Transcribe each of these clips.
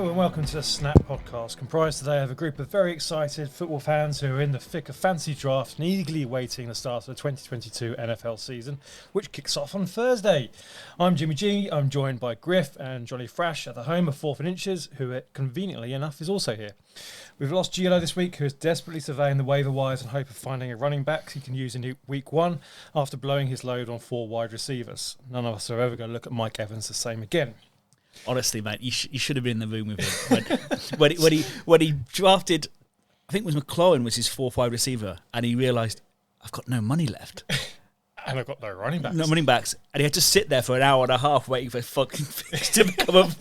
Hello and welcome to the Snap Podcast, comprised today of a group of very excited football fans who are in the thick of fancy draft and eagerly awaiting the start of the 2022 NFL season, which kicks off on Thursday. I'm Jimmy G, I'm joined by Griff and Johnny Frash at the home of 4th and Inches, who conveniently enough is also here. We've lost Gilo this week, who is desperately surveying the waiver wires in hope of finding a running back he can use in week one after blowing his load on 4 wide receivers. None of us are ever going to look at Mike Evans the same again. Honestly, mate, you should have been in the room with him when he drafted. I think it was McLaurin was his 4th wide receiver, and he realised I've got no money left, and I've got no running backs, and he had to sit there for an hour and a half waiting for fucking things to come up.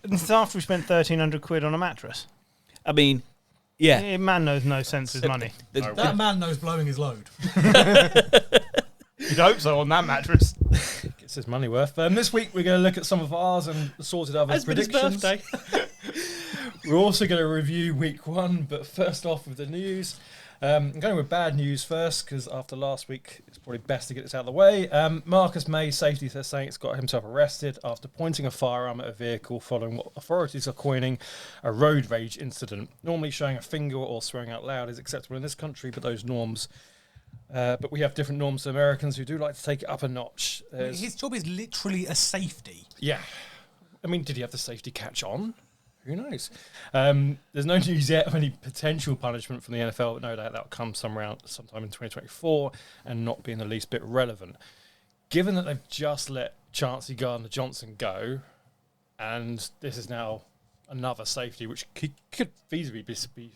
And it's after we spent £1,300 on a mattress. I mean, yeah, man knows no sense of money. That man knows blowing his load. You'd hope so on that mattress. Gets his money worth. This week we're going to look at some of ours and sorted others' predictions. His birthday. We're also going to review week one, but first off with the news. I'm going with bad news first because after last week it's probably best to get this out of the way. Marcus May, safety for the Saints, got himself arrested after pointing a firearm at a vehicle following what authorities are coining a road rage incident. Normally showing a finger or swearing out loud is acceptable in this country, but those norms... but we have different norms to Americans who do like to take it up a notch. His job is literally a safety. Yeah. I mean, did he have the safety catch on? Who knows? There's no news yet of any potential punishment from the NFL, but no doubt that'll come sometime in 2024 and not be in the least bit relevant. Given that they've just let Chauncey Gardner-Johnson go, and this is now another safety which could feasibly be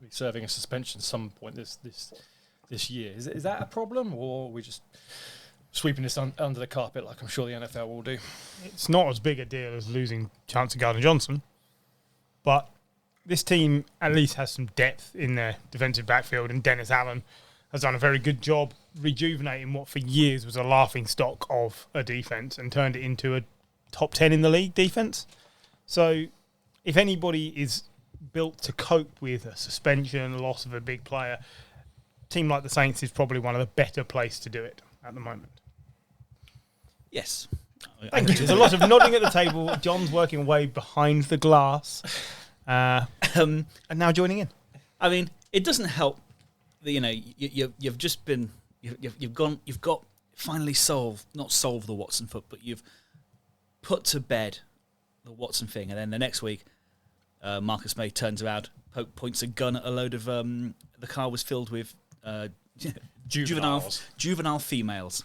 serving a suspension at some point this year. Is that a problem, or are we just sweeping this under the carpet like I'm sure the NFL will do? It's not as big a deal as losing Chauncey Gardner-Johnson, but this team at least has some depth in their defensive backfield, and Dennis Allen has done a very good job rejuvenating what for years was a laughing stock of a defence and turned it into a top 10 in the league defence. So if anybody is built to cope with a suspension, loss of a big player, a team like the Saints is probably one of the better places to do it at the moment. Yes. Thank you. There's a lot of nodding at the table. John's working away behind the glass, and now joining in. I mean, it doesn't help that you've just been you've got finally not solved the Watson foot, but you've put to bed the Watson thing, and then the next week, Marcus May turns around, points a gun at a load of the car was filled with juvenile females.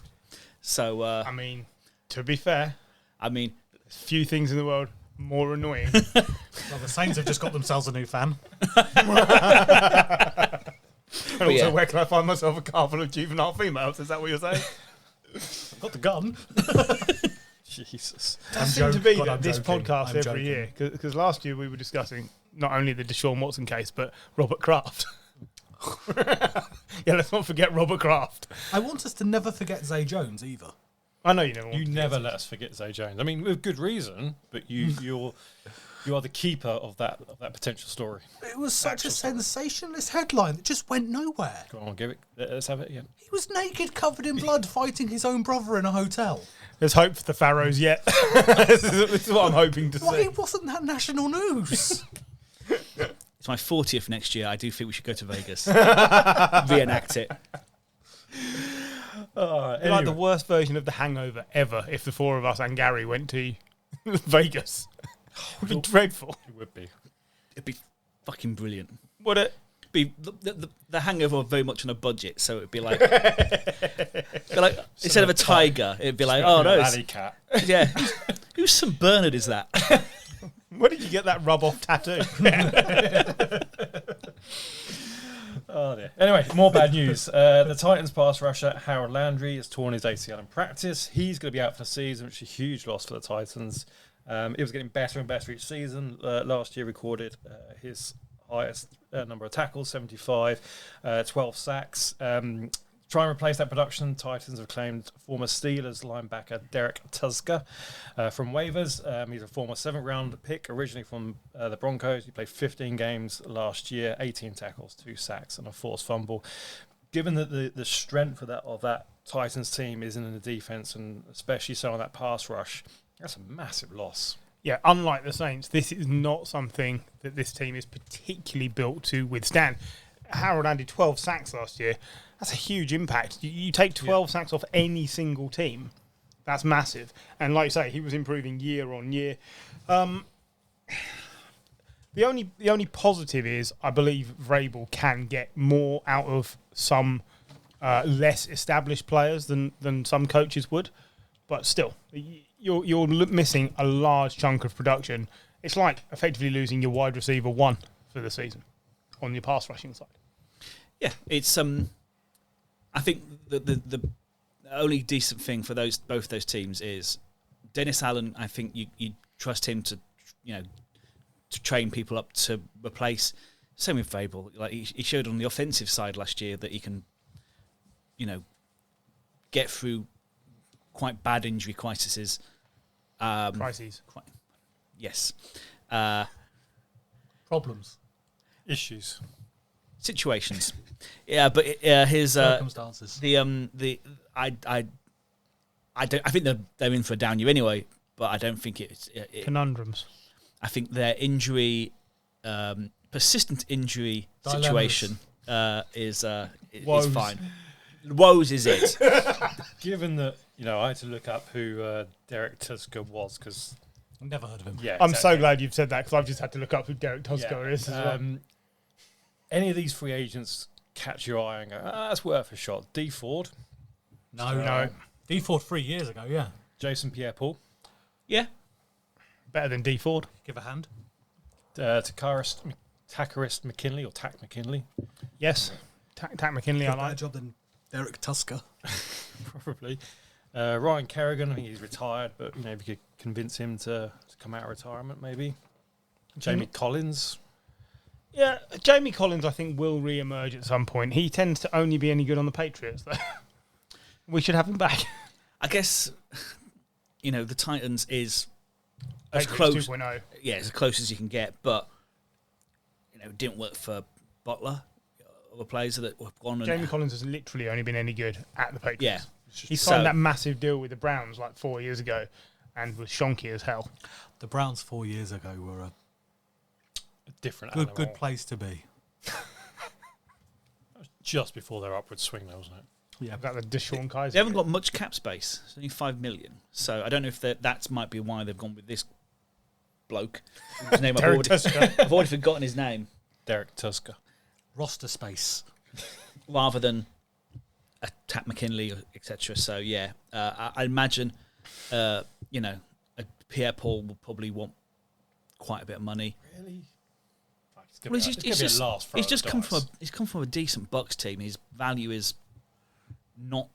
So I mean, to be fair, there's few things in the world more annoying. Well, the Saints have just got themselves a new fan. And also, where can I find myself a car full of juvenile females? Is that what you're saying? I've got the gun. Jesus. That seemed to be this podcast every year. Because last year we were discussing not only the Deshaun Watson case, but Robert Kraft. Yeah, let's not forget Robert Kraft. I want us to never forget Zay Jones either. I know you never want You to never let us forget Zay Jones. I mean, with good reason, but you are the keeper of that potential story. It was such a sensationalist headline that just went nowhere. Go on, give it. Let's have it again. He was naked, covered in blood, fighting his own brother in a hotel. There's hope for the Pharaohs yet. This is what I'm hoping to Why see. wasn't that national news? It's my 40th next year. I do think we should go to Vegas, reenact it. Anyway. Like the worst version of The Hangover ever if the four of us and Gary went to Vegas. It would be dreadful. It would be. It'd be fucking brilliant. Would it? Be the Hangover very much on a budget, so it'd be like, instead of a tiger, it'd be like, oh no, alley cat. Yeah, whose St. Bernard is that? Where did you get that rub-off tattoo? Oh dear. Anyway, more bad news. The Titans pass rusher Harold Landry has torn his ACL in practice. He's going to be out for the season, which is a huge loss for the Titans. It was getting better and better each season. Last year recorded his highest number of tackles, 75, 12 sacks. Try and replace that production. Titans have claimed former Steelers linebacker Derek Tusker from waivers. He's a former 7th round pick, originally from the Broncos. He played 15 games last year, 18 tackles, 2 sacks, and a forced fumble. Given that the strength of that Titans team is in the defense, and especially so on that pass rush, that's a massive loss. yeah, unlike the Saints, this is not something that this team is particularly built to withstand. Harold Andy 12 sacks last year. That's a huge impact. You take 12 sacks off any single team. That's massive. And like you say, he was improving year on year. The only positive is I believe Vrabel can get more out of some less established players than some coaches would. But still, you're missing a large chunk of production. It's like effectively losing your wide receiver 1 for the season on your pass rushing side. Yeah, it's I think the only decent thing for both those teams is Dennis Allen. I think you trust him to to train people up to replace. Same with Vrabel. Like he showed on the offensive side last year that he can get through quite bad injury crises. Crises. Yes. Problems. Issues. Situations. Yeah, but his Circumstances. I think they're in for a down year anyway, but I don't think it's Conundrums. I think their injury, persistent injury Dilemmas. situation is Woes. fine. Woes is it? Given that I had to look up who Derek Tusker was because Never heard of him. yeah, I'm so exactly. glad you've said that because I've just had to look up who Derek Tusker is as well. Any of these free agents catch your eye and go, that's worth a shot. D Ford, No. D Ford 3 years ago, yeah. Jason Pierre-Paul, Yeah. Better than D Ford. Give a hand. Takarist McKinley or Tack McKinley, Yes. Tack McKinley, I like. job than Derek Tusker. probably. Ryan Kerrigan, I think he's retired, but if you could convince him to come out of retirement, maybe. Jamie Collins. Yeah, Jamie Collins, I think, will re-emerge at some point. He tends to only be any good on the Patriots, though. We should have him back. I guess the Titans is as Patriots close. 2.0. Yeah, as close as you can get, but it didn't work for Butler. Other players that have gone. Jamie Collins has literally only been any good at the Patriots. Yeah. He signed that massive deal with the Browns like 4 years ago and was shonky as hell. The Browns 4 years ago were a Different good animal. place to be. Just before their upward swing, though, wasn't it? Yeah, Is that the Deshaun Kaiser? They haven't got much cap space. It's only $5 million. So I don't know if that might be why they've gone with this bloke. Whose name Derek Tusker. I've already forgotten his name. Derek Tusker. roster space. Rather than a Tack McKinley, etc. So yeah, I imagine a Pierre Paul will probably want quite a bit of money. Really? Well, he's just come from a decent Bucks team. His value is not.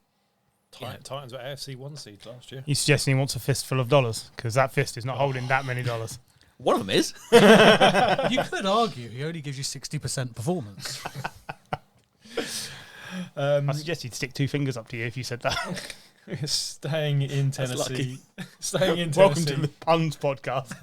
Titans were AFC 1 seed last year. He's suggesting he wants a fistful of dollars because that fist is not holding that many dollars. One of them is. You could argue he only gives you 60% performance. I suggest he'd stick 2 fingers up to you if you said that. Staying in Tennessee. Staying in Welcome Tennessee. to the Puns podcast.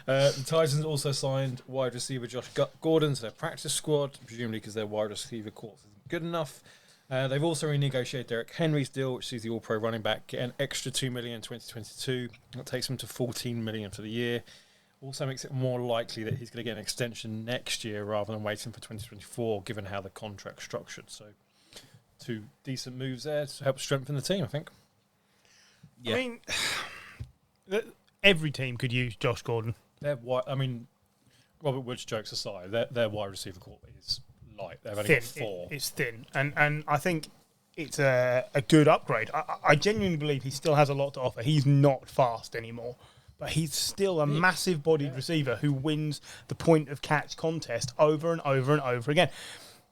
The Titans also signed wide receiver Josh Gordon to their practice squad, presumably because their wide receiver corps isn't good enough. They've also renegotiated Derek Henry's deal, which sees the All-Pro running back get an extra $2 million in 2022. That takes him to $14 million for the year. Also makes it more likely that he's going to get an extension next year rather than waiting for 2024, given how the contract's structured. So 2 decent moves there to help strengthen the team, I think. Yeah. I mean, every team could use Josh Gordon. Robert Woods jokes aside, their wide receiver corps is light. They've only Thin. got 4. It's thin. And I think it's a good upgrade. I genuinely believe he still has a lot to offer. He's not fast anymore, but he's still a massive-bodied receiver who wins the point-of-catch contest over and over and over again.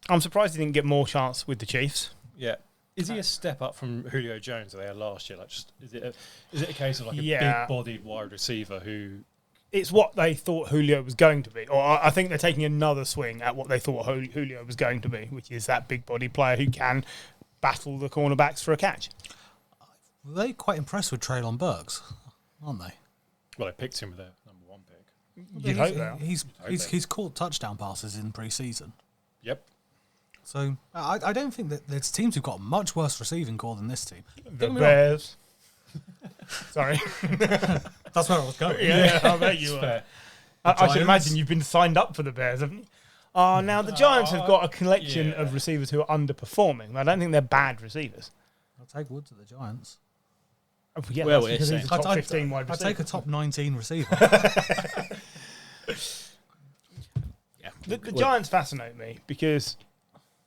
I'm surprised he didn't get more chance with the Chiefs. Yeah. Is he a step up from Julio Jones that they had last year? Is it a case of a Yeah. big-bodied wide receiver who... It's what they thought Julio was going to be. Or I think they're taking another swing at what they thought Julio was going to be, which is that big-bodied player who can battle the cornerbacks for a catch. They're quite impressed with Traylon Burks, aren't they? Well, they picked him with their number 1 pick. You'd hope they are. He's caught touchdown passes in pre-season. Yep. So I don't think that there's teams who've got a much worse receiving core than this team. The Bears. Sorry. That's where I was going. Yeah, I bet you It's were. fair. I should Giants. imagine you've been signed up for the Bears, haven't you? Now the Giants have got a collection yeah. of receivers who are underperforming. I don't think they're bad receivers. I'll take Woods at the Giants. Oh, yeah, Well, that's because it's he's a top 15 wide I'd receiver. take a top 19 receiver. Yeah. The Giants fascinate me because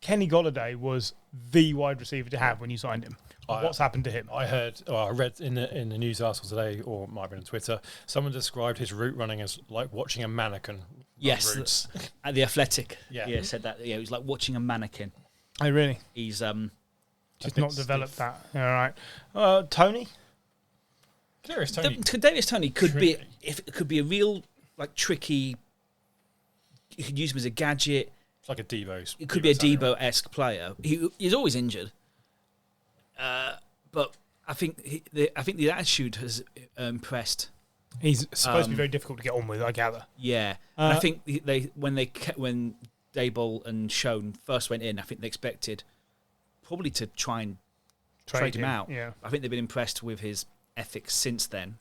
Kenny Golladay was the wide receiver to have when you signed him. What's happened to him? I read in the news article today, or it might have been on Twitter, someone described his route running as like watching a mannequin run Yes, routes. at the Athletic. Yeah. Said that. Yeah, it was like watching a mannequin. Oh, really? He's Just bit not developed stiff. that. All right. Tony? Kadarius Toney. Kadarius Toney could be Tricky. if it could be a real like tricky. You could use him as a gadget. It's like a Debo. It could be a Samuel. Debo-esque player. He's always injured, but I think the attitude has impressed. He's supposed to be very difficult to get on with, I gather. Yeah, and I think when Daboll and Schoen first went in, I think they expected probably to try and trade him out. Yeah. I think they've been impressed with his ethics since then.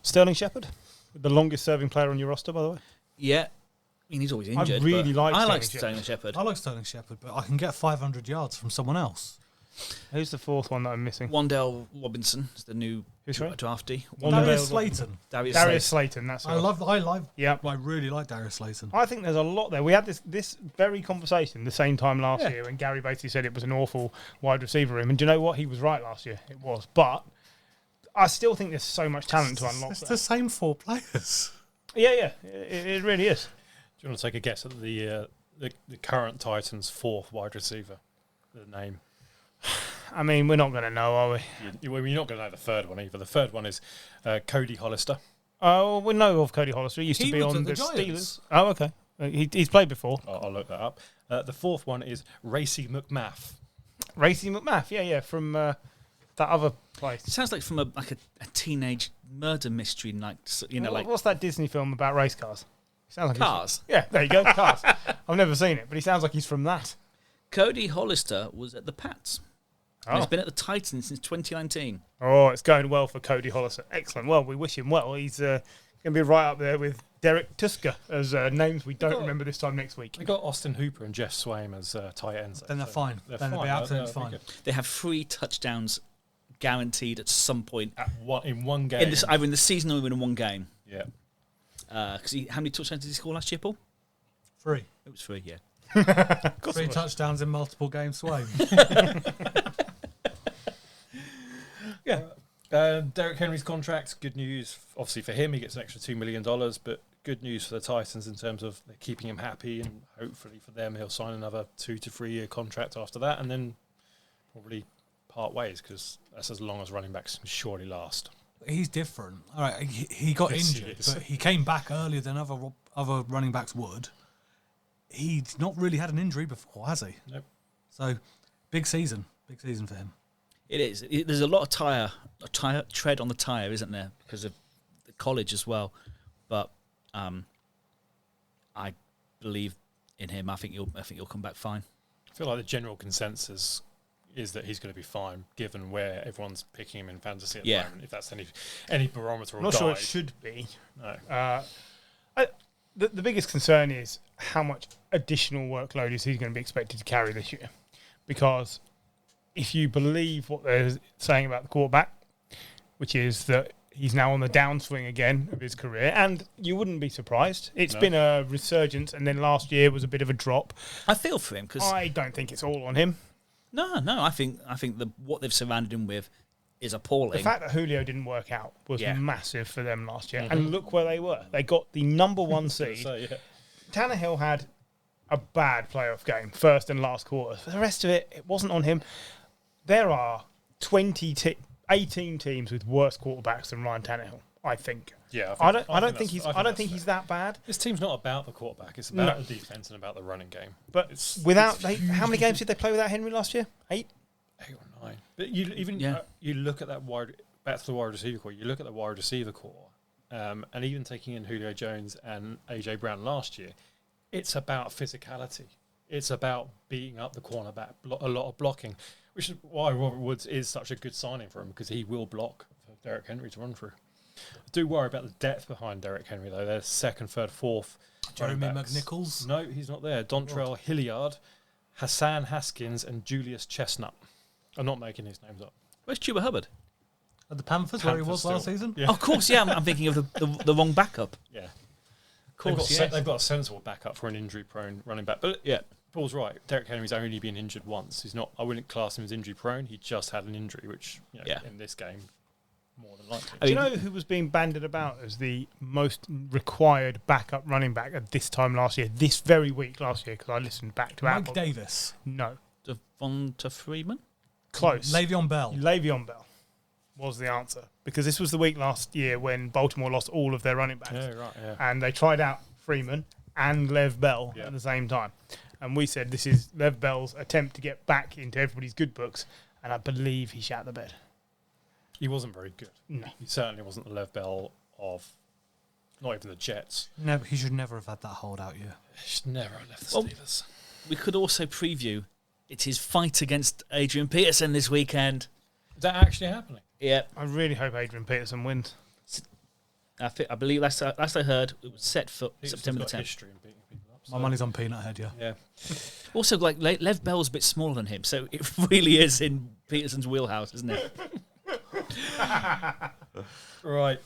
Sterling Shepard, the longest serving player on your roster, by the way. Yeah, I mean he's always injured. really but like I like Sterling Sterling Shepard. I like Sterling Shepard, but I can get 500 yards from someone else. Who's the fourth one that I'm missing? Wandale Robinson is the new Who's sorry? drafty. Wandale- Darius Slayton. Darius Slayton, that's I really like Darius Slayton. I think there's a lot there. We had this very conversation the same time last year when Gary basically said it was an awful wide receiver room. And do you know what? He was right last year. It was. But I still think there's so much talent to unlock It's there. the same 4 players. Yeah. It really is. Do you want to take a guess at the current Titans' fourth wide receiver? The name. I mean, we're not going to know, are we? You're not going to know the third one either. The third one is Cody Hollister. Oh, we know of Cody Hollister. He used to He be was on at the the Giants. Steelers. Oh, okay. He's played before. I'll look that up. The fourth one is Racy McMath. Racy McMath, yeah, from that other place. It sounds like from a teenage murder mystery, What's that Disney film about race cars? Sounds like Cars. Yeah, there you go, Cars. I've never seen it, but he sounds like he's from that. Cody Hollister was at the Pats. And Oh. he's been at the Titans since 2019. Oh, it's going well for Cody Hollister. Excellent. Well, we wish him well. He's going to be right up there with Derek Tusker as names we don't remember this time next week. They got Austin Hooper and Jeff Swaim as tight ends. Then they're fine. They're Then they'll be fine. absolutely They're fine. good. They have 3 touchdowns guaranteed at some point In one game. either in the season or in one game. Yeah. Because how many touchdowns did he score last year, Paul? 3. It was 3, yeah. 3 touchdowns in multiple games. Swain. Yeah. Derrick Henry's contract, good news. Obviously for him, he gets an extra $2 million, but good news for the Titans in terms of they're keeping him happy, and hopefully for them, he'll sign another 2 to 3 year contract after that, and then probably part ways, because that's as long as running backs can surely last. He's different. All right, he got Yes, he injured, is. but he came back earlier than other running backs would. He's not really had an injury before, has he? Nope. So, big season for him. It is. There's a lot of tread on the tyre, isn't there? Because of the college as well. But I believe in him. I think he'll come back fine. I feel like the general consensus is that he's going to be fine, given where everyone's picking him in fantasy at the moment. If that's any barometer or I'm not guide. sure it should be. No. The biggest concern is how much additional workload is he going to be expected to carry this year. Because if you believe what they're saying about the quarterback, which is that he's now on the downswing again of his career, and you wouldn't be surprised. It's been a resurgence, and then last year was a bit of a drop. I feel for him because I don't think it's all on him. no. I think what they've surrounded him with is appalling. The fact that Julio didn't work out was Yeah. massive for them last year. And look where they were. They got the number 1 seed. So, yeah. Tannehill had a bad playoff game, first and last quarter. For the rest of it, it wasn't on him. There are 18 teams with worse quarterbacks than Ryan Tannehill, I think. Yeah, I don't think he's that bad. This team's not about the quarterback. It's about the defense and about the running game. But It's how many games did they play without Henry last year? 8? 8 or 9. But you look at that back to the wide receiver core. You look at the wide receiver core, and even taking in Julio Jones and AJ Brown last year, it's about physicality. It's about beating up the cornerback, a lot of blocking, which is why Robert Woods is such a good signing for him, because he will block for Derrick Henry to run through. I do worry about the depth behind Derek Henry, though. They're second, third, fourth. Jeremy running backs. McNichols? No, he's not there. Dontrell Hilliard, Hassan Haskins, and Julius Chestnut. I'm not making these names up. Where's Chuba Hubbard? At the Panthers, where he Panthers was last still. season? Yeah. Oh, of course, yeah. I'm thinking of the wrong backup. Yeah. Of course, They've got a sensible backup for an injury-prone running back. But yeah. Paul's right. Derek Henry's only been injured once. He's not. I wouldn't class him as injury-prone. He just had an injury, which in this game, more than likely. Do you know who was being bandied about as the most required backup running back at this time last year? This very week last year, because I listened back to Mike Apple. Davis. No. Devonta Freeman? Close. Le'Veon Bell. Le'Veon Bell was the answer. Because this was the week last year when Baltimore lost all of their running backs. Yeah, right. Yeah. And they tried out Freeman and Lev Bell Yeah. at the same time. And we said this is Lev Bell's attempt to get back into everybody's good books. And I believe he shat the bed. He wasn't very good. No. He certainly wasn't the Lev Bell of not even the Jets. Never, he should never have had that holdout year. He should never have left the Well, Steelers. We could also preview it's his fight against Adrian Peterson this weekend. Is that actually happening? Yeah. I really hope Adrian Peterson wins. I believe last I heard it was set for September the Peterson's got 10th. history in beating people up. My money's on Peanut Head, yeah. Yeah. Also, like Lev Bell's a bit smaller than him, so it really is in Peterson's wheelhouse, isn't it? Right.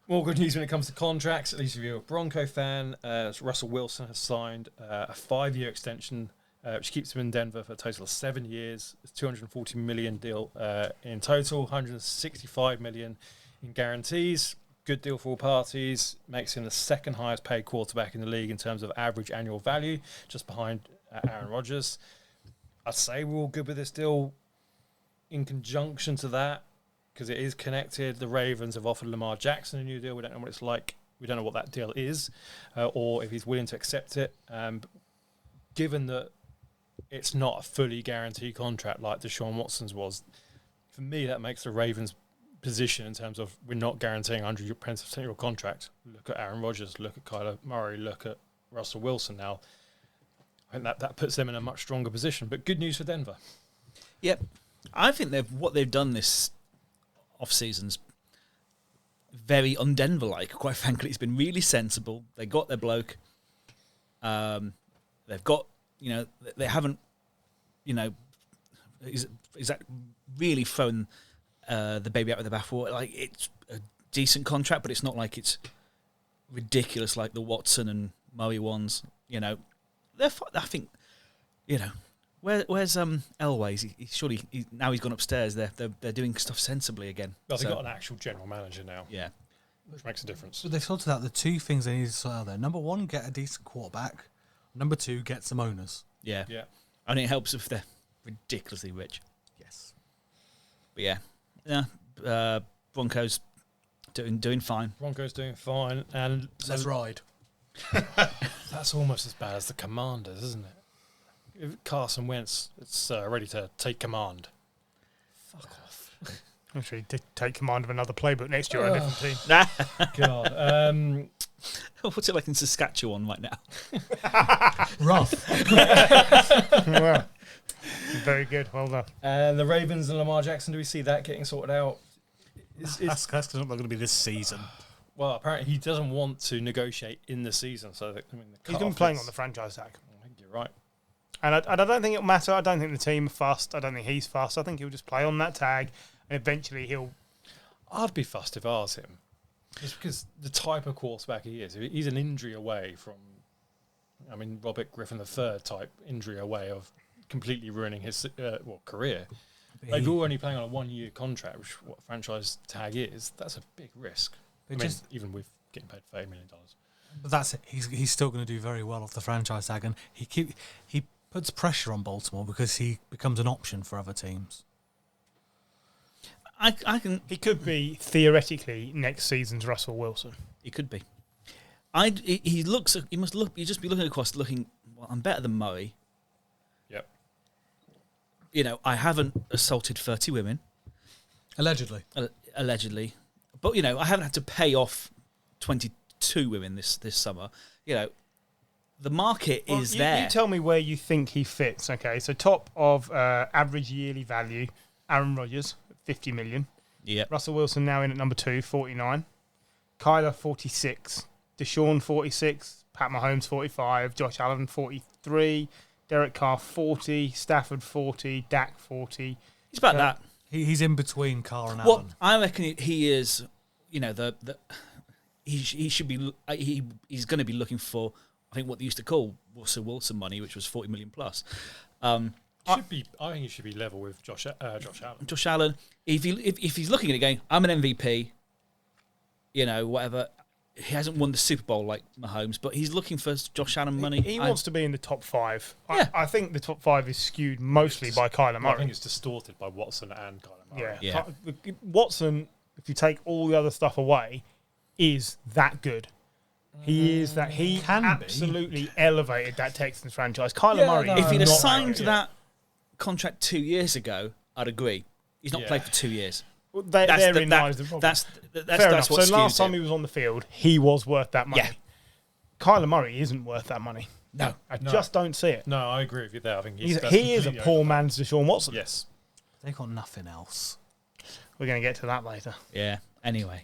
More good news when it comes to contracts, at least if you're a Bronco fan. Russell Wilson has signed a 5-year extension, which keeps him in Denver for a total of 7 years. It's $240 million deal in total, $165 million in guarantees. Good deal for all parties. Makes him the second highest paid quarterback in the league in terms of average annual value, just behind Aaron Rodgers. I'd say we're all good with this deal. In conjunction to that, because it is connected, the Ravens have offered Lamar Jackson a new deal. We don't know what it's like. We don't know what that deal is, or if he's willing to accept it. Given that it's not a fully guaranteed contract like Deshaun Watson's was, for me that makes the Ravens' position in terms of we're not guaranteeing 100% of your contract. Look at Aaron Rodgers, look at Kyler Murray, look at Russell Wilson now. I think that puts them in a much stronger position. But good news for Denver. Yep. I think what they've done this off-season's very un-Denver-like, quite frankly. It's been really sensible. They got their bloke. They've got, they haven't, is that really thrown the baby out with the bathwater? Like, it's a decent contract, but it's not like it's ridiculous like the Watson and Murray ones. They're I think, where's Elway? Surely now he's gone upstairs. They're doing stuff sensibly again. Well, they've got an actual general manager now. Yeah, which makes a difference. But they've sorted out the two things they need to sort out there. Number one, get a decent quarterback. Number two, get some owners. yeah. Yeah. And it helps if they're ridiculously rich. Yes. But yeah, Broncos doing fine. Broncos doing fine, and Let's ride. that's almost as bad as the Commanders, isn't it? If Carson Wentz, it's ready to take command. Fuck off. I'm sure he'd take command of another playbook next year on a different team. God. What's it like in Saskatchewan right now? Rough. Well, very good. Well done. The Ravens and Lamar Jackson, do we see that getting sorted out? That's not going to be this season. Well, apparently he doesn't want to negotiate in the season. So the He's going to be playing on the franchise tag. I think you're right. And I don't think it'll matter. I don't think the team are fussed. I don't think he's fussed. I think he'll just play on that tag, and eventually he'll... I'd be fussed if I was him. Just because the type of quarterback he is. He's an injury away from, Robert Griffin III type injury away of completely ruining his career. If you're only playing on a 1-year contract, which what franchise tag is, that's a big risk. Even with getting paid $30 million. But that's it. He's still going to do very well off the franchise tag, and he puts pressure on Baltimore because he becomes an option for other teams. I can. He could be, theoretically, next season's Russell Wilson. He could be. He looks. He must look. You just be looking across, looking. Well, I'm better than Murray. Yep. I haven't assaulted 30 women. Allegedly. Allegedly, but I haven't had to pay off 22 women this summer. The market is there. You tell me where you think he fits. Okay, so top of average yearly value, Aaron Rodgers, $50 million. Yeah. Russell Wilson now in at number 2, 49. Kyler, 46. Deshaun, 46. Pat Mahomes, 45. Josh Allen, 43. Derek Carr, 40. Stafford, 40. Dak, 40. He's about that. He's in between Carr and Well, Allen. I reckon he is. You know, he should be. He's going to be looking for, I think, what they used to call Russell Wilson money, which was 40 million plus. I think he should be level with Josh Allen. Josh Allen, if he's looking at it going, I'm an MVP, you know, whatever. He hasn't won the Super Bowl like Mahomes, but he's looking for Josh Allen money. He wants to be in the top 5. Yeah. I think the top 5 is skewed mostly by Kyler Murray. I think it's distorted by Watson and Kyler Murray. Yeah. Watson, if you take all the other stuff away, is that good. He is that. He Can be. absolutely elevated that Texans franchise. Kyler Yeah, Murray. no, is If he'd have not signed that. that contract 2 years ago, I'd agree. He's not Yeah. played for 2 years. Well, That's therein lies the problem. That's Fair enough. what So last skews time it. he was on the field, he was worth that money. Yeah. Kyler Murray isn't worth that money. No. I just don't see it. No, I agree with you there. I think He is a completely poor over- man's Deshaun Watson. Yes. They got nothing else. We're going to get to that later. Yeah. Anyway,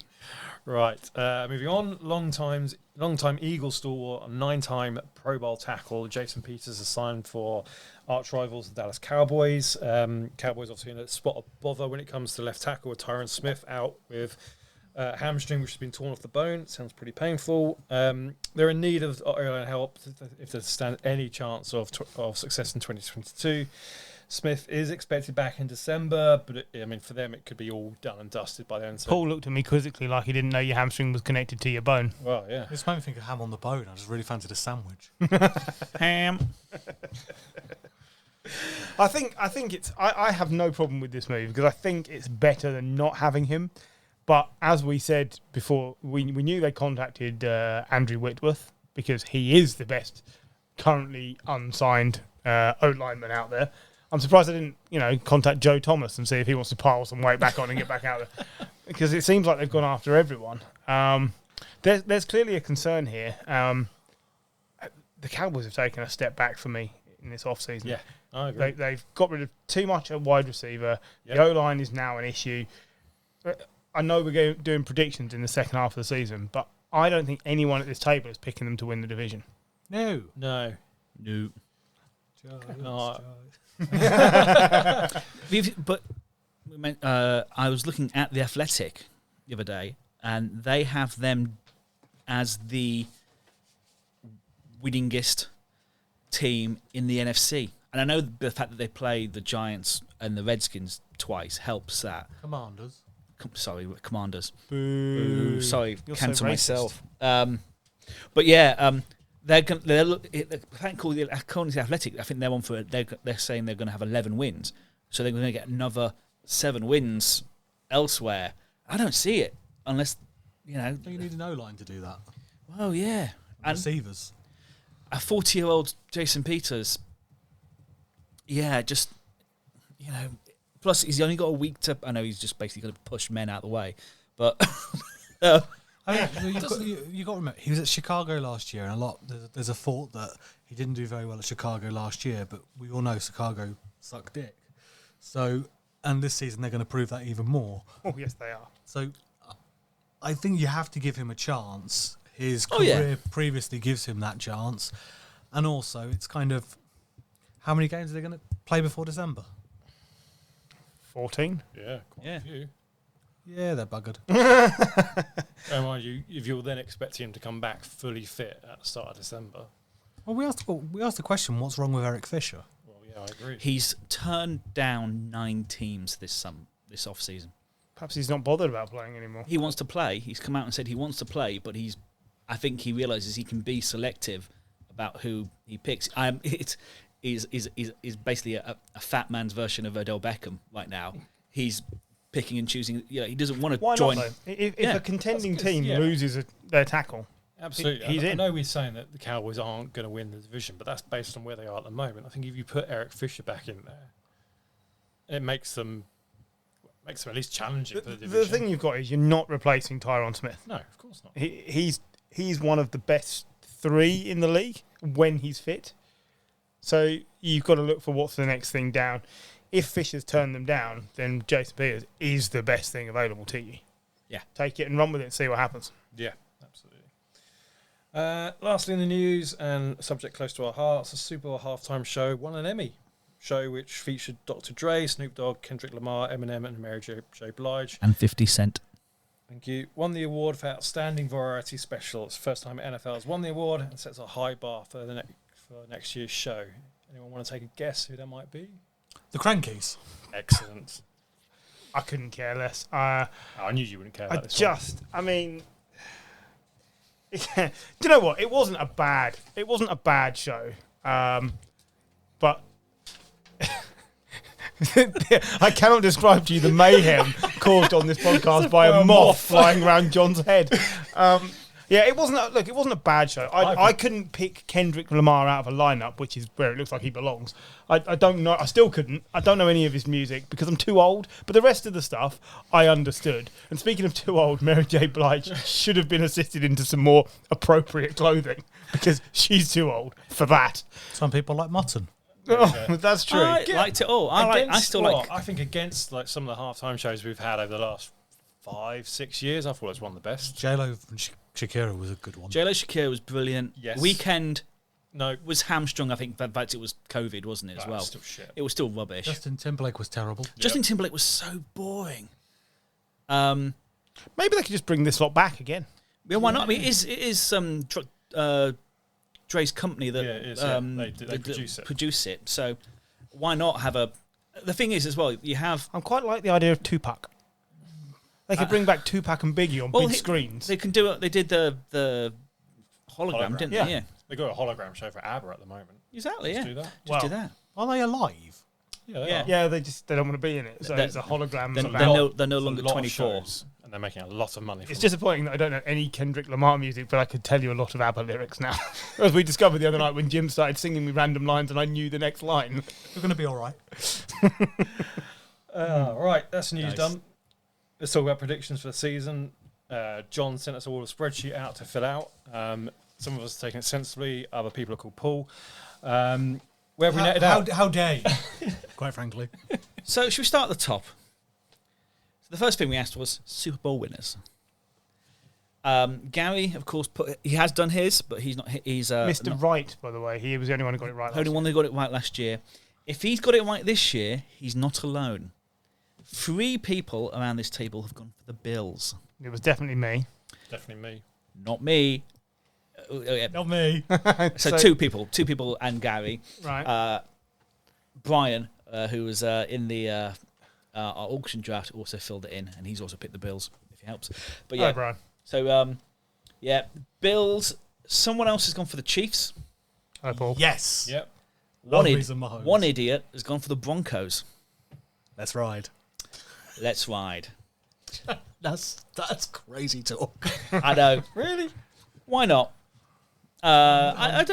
Right. Moving on. Long time Eagles stalwart, 9-time Pro Bowl tackle Jason Peters is signed for arch rivals the Dallas Cowboys. Cowboys obviously in a spot of bother when it comes to left tackle with Tyron Smith out with hamstring, which has been torn off the bone. It sounds pretty painful. They're in need of airline help if they stand any chance of success in 2022. Smith is expected back in December, but for them it could be all done and dusted by then. So, Paul looked at me quizzically like he didn't know your hamstring was connected to your bone. well, yeah. This made me think of ham on the bone. I just really fancied a sandwich. ham. I think it's. I have no problem with this move because I think it's better than not having him. But as we said before, we knew they contacted Andrew Whitworth because he is the best currently unsigned O lineman out there. I'm surprised they didn't, contact Joe Thomas and see if he wants to pile some weight back on and get back out there, because it seems like they've gone after everyone. There's clearly a concern here. The Cowboys have taken a step back for me in this offseason. Yeah, I agree. They've got rid of too much at wide receiver. Yep. The O-line is now an issue. I know we're doing predictions in the second half of the season, but I don't think anyone at this table is picking them to win the division. No. No. No. No. But I was looking at The Athletic the other day, and they have them as the winningest team in the NFC. And I know the fact that they play the Giants and the Redskins twice helps that. Commanders. Commanders. Boo. Sorry, You're so cancel racist. myself. But yeah, according to the Athletic, I think they're on for. They're saying they're going to have 11 wins, so they're going to get another 7 wins elsewhere. I don't see it unless Don't you need an O-line to do that? Oh yeah, and Receivers. a 40-year-old Jason Peters. Yeah, just Plus, he's only got a week to. I know he's just basically going to push men out of the way, but. You got to remember, he was at Chicago last year, and there's a thought that he didn't do very well at Chicago last year, but we all know Chicago suck dick. So, and this season they're going to prove that even more. Oh, yes, they are. So, I think you have to give him a chance. His Oh, yeah. career previously gives him that chance, and also it's kind of how many games are they going to play before December? 14. Yeah, quite Yeah. a few. Yeah, they're buggered. And mind you, if you're then expecting him to come back fully fit at the start of December, Well, we asked the question, what's wrong with Eric Fisher? well, yeah, I agree. He's turned down 9 teams this off season. Perhaps he's not bothered about playing anymore. He wants to play. He's come out and said he wants to play, but I think he realizes he can be selective about who he picks. He's basically a fat man's version of Odell Beckham right now. He's picking and choosing. He doesn't want to Why join. not, though? If Yeah. a contending That's 'cause, team yeah. loses their tackle, Absolutely. He's I in. know we're saying that the Cowboys aren't going to win the division, but that's based on where they are at the moment. I think if you put Eric Fisher back in there, it makes them at least challenging for the division. the thing you've got is you're not replacing Tyron Smith. No, of course not. He's one of the best 3 in the league when he's fit. So you've got to look for what's the next thing down. if Fisher's turned them down, then Jason Peters is the best thing available to you. Yeah. Take it and run with it and see what happens. Yeah, absolutely. Lastly in the news, and a subject close to our hearts, the Super Bowl halftime show won an Emmy. Show which featured Dr. Dre, Snoop Dogg, Kendrick Lamar, Eminem, and Mary J. Blige. And 50 Cent. Thank you. Won the award for Outstanding Variety Special. It's the first time NFL has won the award and sets a high bar for next year's show. Anyone want to take a guess who that might be? The Crankies. Excellent. I couldn't care less. I knew you wouldn't care about this one. I mean, do you know what? It wasn't a bad show, but I cannot describe to you the mayhem caused on this podcast by a moth flying around John's head. Yeah, it wasn't a bad show. I couldn't pick Kendrick Lamar out of a lineup, which is where it looks like he belongs. I don't know. I still couldn't. I don't know any of his music because I'm too old. But the rest of the stuff I understood. And speaking of too old, Mary J. Blige should have been assisted into some more appropriate clothing because she's too old for that. Some people like mutton. Oh, that's true. I liked it all. I still like. I think against like some of the halftime shows we've had over the last 5-6 years, I thought it was one of the best. J-Lo and Shakira was a good one. J-Lo Shakira was brilliant. Yes. Weekend No, was hamstrung. I think, in fact, it was COVID, wasn't it, as well? Still shit. It was still rubbish. Justin Timberlake was terrible. Justin Timberlake was so boring. Maybe they could just bring this lot back again. Yeah, why not? I mean, it is Dre's company that Yeah, it is, they produce it. So why not have a? The thing is, as well, you have. I quite like the idea of Tupac. They could bring back Tupac and Biggie on big screens. They can do it. They did the hologram, didn't they? Yeah. They got a hologram show for ABBA at the moment. Exactly. Just yeah. do that. Just do that. Are they alive? Yeah, they don't want to be in it. So it's a hologram. They're no longer 24. And they're making a lot of money. It's disappointing that I don't know any Kendrick Lamar music, but I could tell you a lot of ABBA lyrics now. As we discovered the other night when Jim started singing me random lines and I knew the next line. We're going to be all right. Right, that's news done. Let's talk about predictions for the season. John sent us all a spreadsheet out to fill out. Some of us are taking it sensibly. Other people are called Paul. Where have we netted out? How dare you? Quite frankly. So should we start at the top? So the first thing we asked was Super Bowl winners. Gary, of course, he has done his, but he's not. He's Mr. not, Right, by the way. He was the only one who got it right. Only one who got it right last year. If he's got it right this year, he's not alone. 3 people around this table have gone for the Bills. It was definitely me. Definitely me. Not me. Not me. So 2 people and Gary. Right. Brian, who was in the our auction draft, also filled it in, and he's also picked the Bills, if it helps. But yeah, Hi, Brian. so Bills. Someone else has gone for the Chiefs. Hi, Paul. Yes. Yep. One idiot has gone for the Broncos. Let's ride. Let's ride. That's crazy talk. I know. Really? Why not? I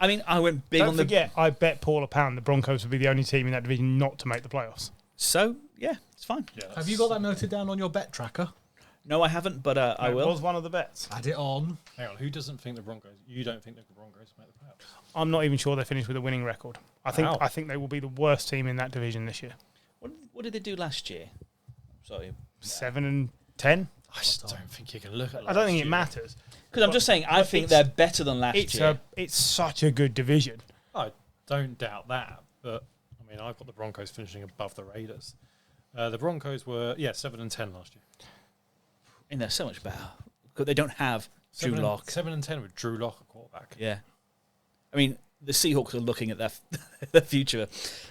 mean, I went big Don't on the. forget, I bet Paul a pound the Broncos would be the only team in that division not to make the playoffs. So yeah, it's fine. Yeah, Have you got that noted down on your bet tracker? No, I haven't, but I will. It was one of the bets. Add it on. Hang on, who doesn't think the Broncos? You don't think the Broncos make the playoffs? I'm not even sure they finished with a winning record. Wow. I think they will be the worst team in that division this year. What did they do last year? Sorry, 7-10. I just don't think you can look at. I don't think it matters. because I'm just saying I think they're better than last year. It's such a good division. I don't doubt that, but I mean, I've got the Broncos finishing above the Raiders. The Broncos were 7-10 last year. And they're so much better because they don't have Drew Lock. 7-10 with Drew Lock at quarterback. Yeah, I mean the Seahawks are looking at their future.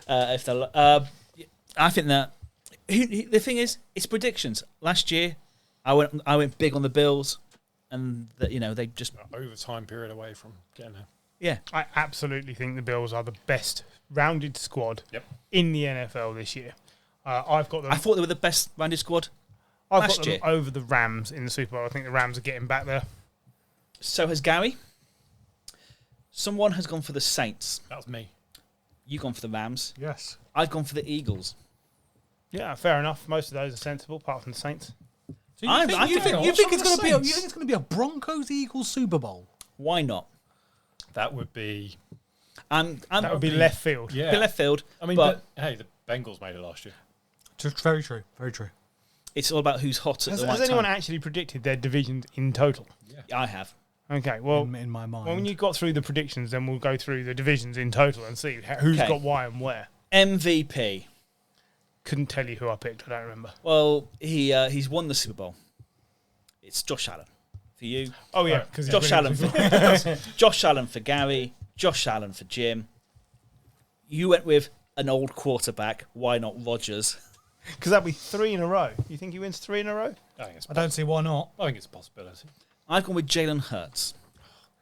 If they're, I think that the thing is, it's predictions. Last year, I went big on the Bills, and they just Overtime period away from getting there. Yeah, I absolutely think the Bills are the best rounded squad in the NFL this year. I've got them. I thought they were the best rounded squad. I've last got them year. over the Rams in the Super Bowl. I think the Rams are getting back there. So has Gary. Someone has gone for the Saints. That was me. You've gone for the Rams. Yes. I've gone for the Eagles. Yeah, fair enough. Most of those are sensible, apart from the Saints. So I think it's going to be a Broncos Eagles Super Bowl? Why not? That would be. That would be left field. Yeah. Be left field. I mean, but hey, the Bengals made it last year. Very true. Very true. it's all about who's hot at Has the right anyone time. actually predicted their divisions in total? I have. Okay, well, In my mind. well, when you got through the predictions, then we'll go through the divisions in total and see who's Okay. got why and where. MVP. Couldn't tell you who I picked. I don't remember. Well, he's won the Super Bowl. It's Josh Allen for you. Oh yeah, because Josh Allen for Josh Allen for Gary. Josh Allen for Jim. You went with an old quarterback. Why not Rodgers? Because that'd be 3 in a row. You think he wins 3 in a row? I don't see why not. I think it's a possibility. I've gone with Jalen Hurts.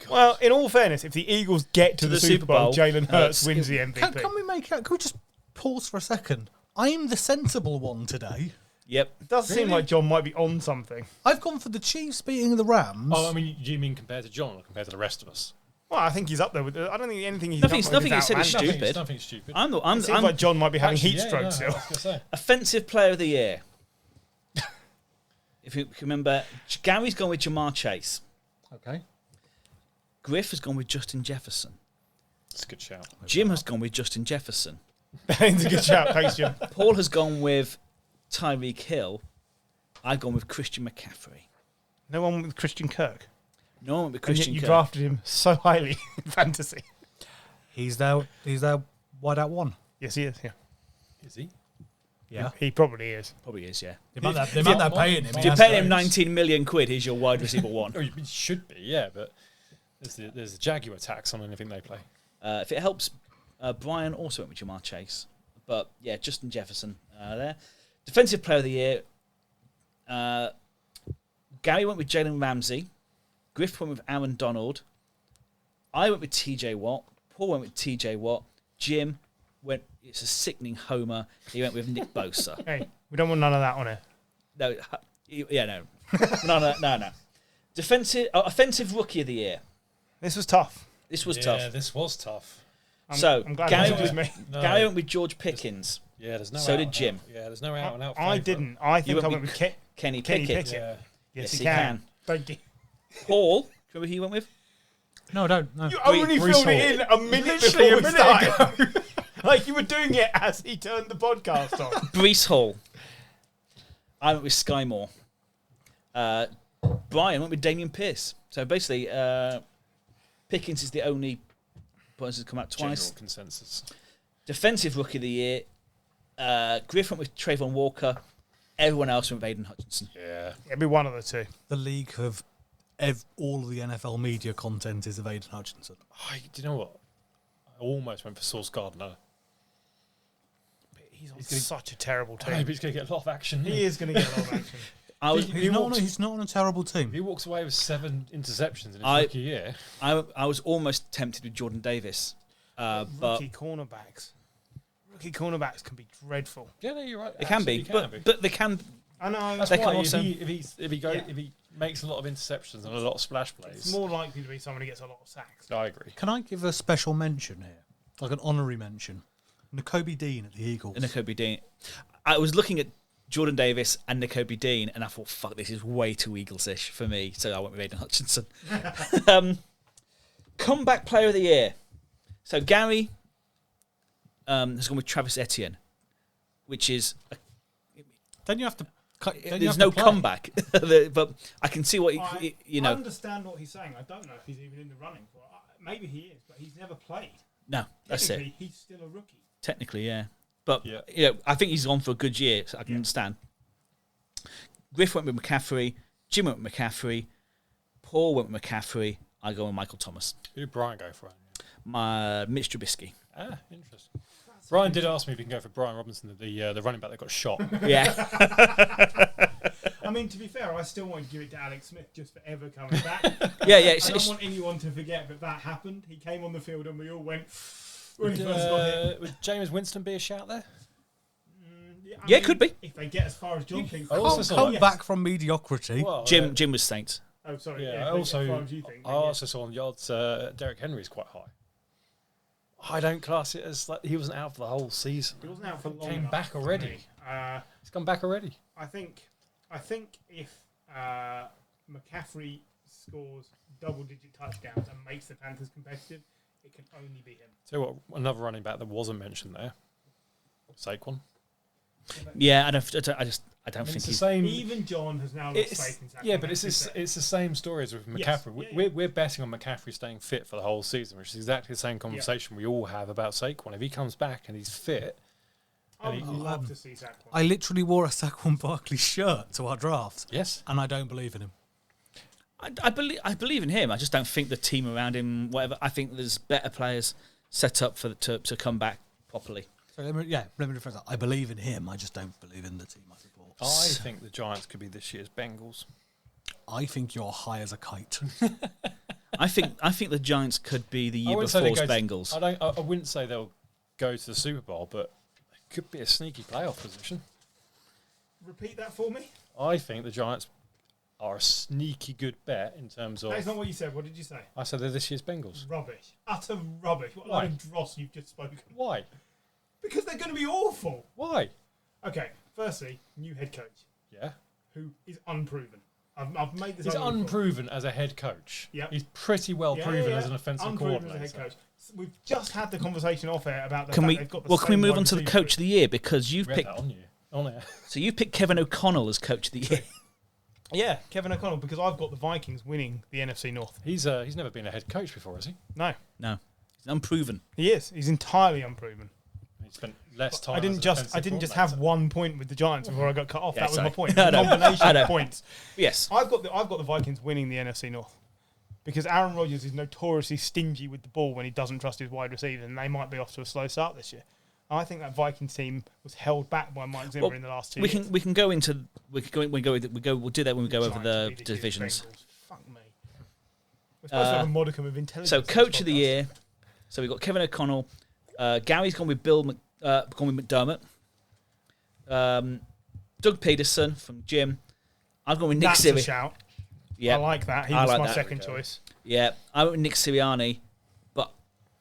Well, in all fairness, if the Eagles get to the Super Bowl, Jalen Hurts wins the MVP. Can we make out? Can we just pause for a second? I'm the sensible one today. Yep. It does seem like John might be on something. I've gone for the Chiefs beating the Rams. Oh, I mean, do you mean compared to John or compared to the rest of us? Well, I think he's up there with. I don't think anything he's Nothing done he said is outlandish. stupid. Nothing's stupid. It seems like John might be having Actually, heat stroke I was still. gonna say. Offensive Player of the Year. If you can remember, Gary's gone with Jamar Chase. Okay. Griff has gone with Justin Jefferson. It's a good shout. Jim has gone with Justin Jefferson. It's a good shout. Thanks, Jim. Paul has gone with Tyreek Hill. I've gone with Christian McCaffrey. No one with Christian Kirk. No one with And yet Christian you Kirk. drafted him so highly in fantasy. He's their wideout one. Yes, he is. Yeah, Is he? Yeah. he probably is. Probably is, yeah. The amount they're paying him. If you're he paying has him to- 19 million quid, he's your wide receiver one. Oh, it should be, yeah, but there's a Jaguar tax on anything they play. If it helps, Brian also went with Jamar Chase. But yeah, Justin Jefferson there. Defensive Player of the Year. Gary went with Jalen Ramsey. Griff went with Aaron Donald. I went with TJ Watt. Paul went with TJ Watt. Jim went, it's a sickening homer. He went with Nick Bosa. Hey, we don't want none of that on it. No, yeah, no. No. Offensive Rookie of the Year. This was tough. This was Yeah, tough. this was tough. I'm glad Gary, it was me. No. Gary went with George Pickens. Yeah, there's no. So out did and Jim. Out. Yeah, there's no out and out. I favourite. didn't. I think went I went with with Kenny Kenny Pickett. Pickett. Yeah. Yes, Yes, he he can. can. Thank you. Paul, do you remember who you went with? No, don't. No. You only Brees filled Hall. it in a minute Literally before a we minute started. Like you were doing it as he turned the podcast on. Brees Hall. I went with Sky Moore. Brian went with Damian Pierce. So basically, Pickens is the only person to come out twice. General consensus. Defensive Rookie of the Year. Griff went with Trayvon Walker. Everyone else went with Aiden Hutchinson. Yeah. It'd be one of the two. The league of all of the NFL media content is of Aiden Hutchinson. Do you know what? I almost went for Sauce Gardner. He's on such a terrible I know, team. but he's going to get a lot of action. He is going to get a lot of action. I was, He's not on a terrible team. He walks away with 7 interceptions in his I- rookie year. I was almost tempted with Jordan Davis. But Rookie cornerbacks. Rookie cornerbacks can be dreadful. Yeah, no, you're right. they can be. Absolutely But they can. I know. That's they why can also- if he makes a lot of interceptions and a lot of splash It's plays. more likely to be someone who gets a lot of sacks. I agree. Can I give a special mention here? Like an honorary mention? N'Kobe Dean at the Eagles. N'Kobe Dean. I was looking at Jordan Davis and N'Kobe Dean, and I thought, fuck, this is way too Eagles-ish for me. So I went with Aiden Hutchinson. Comeback Player of the Year. So Gary has gone with Travis Etienne, which is Then you have to cut. there's no comeback, but I can see what I you know. understand what he's saying. I don't know if he's even in the running for it. Maybe he is, but he's never played. No, that's it. Technically, he's still a rookie. Technically, yeah. But Yeah. I think he's on for a good year, so I can understand. Griff went with McCaffrey, Jim went with McCaffrey, Paul went with McCaffrey, I go with Michael Thomas. Who did Brian go for? Mitch Trubisky. Ah, interesting. Brian did ask me if he can go for Brian Robinson, the running back that got shot. Yeah. I mean, to be fair, I still want to give it to Alex Smith just for ever coming back. Yeah. I don't want anyone to forget that happened. He came on the field and we all went when he first got hit. Would James Winston be a shout there? I Yeah, mean, could be. If they get as far as John thinks. I also Come, saw come that. back from mediocrity. Well, Jim was Saints. Oh, sorry. Yeah, if I they get also, as far as you think, I then also saw on yards Derrick Henry's quite high. I don't class it as like he wasn't out for the whole season. He wasn't out for long Came enough back for already. me. He's come back already. I think if McCaffrey scores double-digit touchdowns and makes the Panthers competitive, It can only be him. So what? Another running back that wasn't mentioned there, Saquon. Yeah, I don't think It's the he's... same. Even John has now lost faith in Saquon. Yeah, but it's the same story as with Yes. McCaffrey. Yeah, We're betting on McCaffrey staying fit for the whole season, which is exactly the same conversation we all have about Saquon. If he comes back and he's fit, I would love to see Saquon. I literally wore a Saquon Barkley shirt to our draft, yes. and I don't believe in him. I believe in him. I just don't think the team around him, whatever. I think there's better players set up to come back properly. So let me rephrase that. I believe in him. I just don't believe in the team I support. I think the Giants could be this year's Bengals. I think you're high as a kite. I think the Giants could be the year wouldn't say they before's go Bengals. I wouldn't say they'll go to the Super Bowl, but it could be a sneaky playoff position. Repeat that for me. I think the Giants are a sneaky good bet in terms of. That's not what you said. What did you say? I said they're this year's Bengals. Rubbish. Utter rubbish. What Why? load of dross you've just spoken. Why? Because they're going to be awful. Why? Okay, firstly, new head coach Yeah. who is unproven. I've made this He's argument before. unproven as a head coach. Yep. He's pretty well proven as an offensive Unproven coordinator. as a head coach. We've just had the conversation off air about the Can fact we? they've got the Well, can we same move wide on to the receiver coach of the year because you've Read picked? that on you. On air. So you picked Kevin O'Connell as coach of the year. Yeah, Kevin O'Connell, because I've got the Vikings winning the NFC North. He's never been a head coach before, has he? No, No, he's unproven. he is. He's entirely unproven. He spent less time. I didn't just have 1 point with the Giants before I got cut off. Yeah, that was sorry. my point. I A know. combination I know. of points. Yes. I've got the Vikings winning the NFC North because Aaron Rodgers is notoriously stingy with the ball when he doesn't trust his wide receivers, and they might be off to a slow start this year. I think that Vikings team was held back by Mike Zimmer in the last 2 years. We can go into we'll do that when we go over Giants the will be this year's divisions. Bengals. Fuck me. We're supposed to have a modicum of intelligence. So in this coach of the podcast. year. So we've got Kevin O'Connell. Gary's gone with gone with McDermott. Doug Peterson from Jim. I've gone with Nick That's a Sirianni. shout. Yeah, I like that. He I was like my that. second choice. yeah. I went with Nick Sirianni, but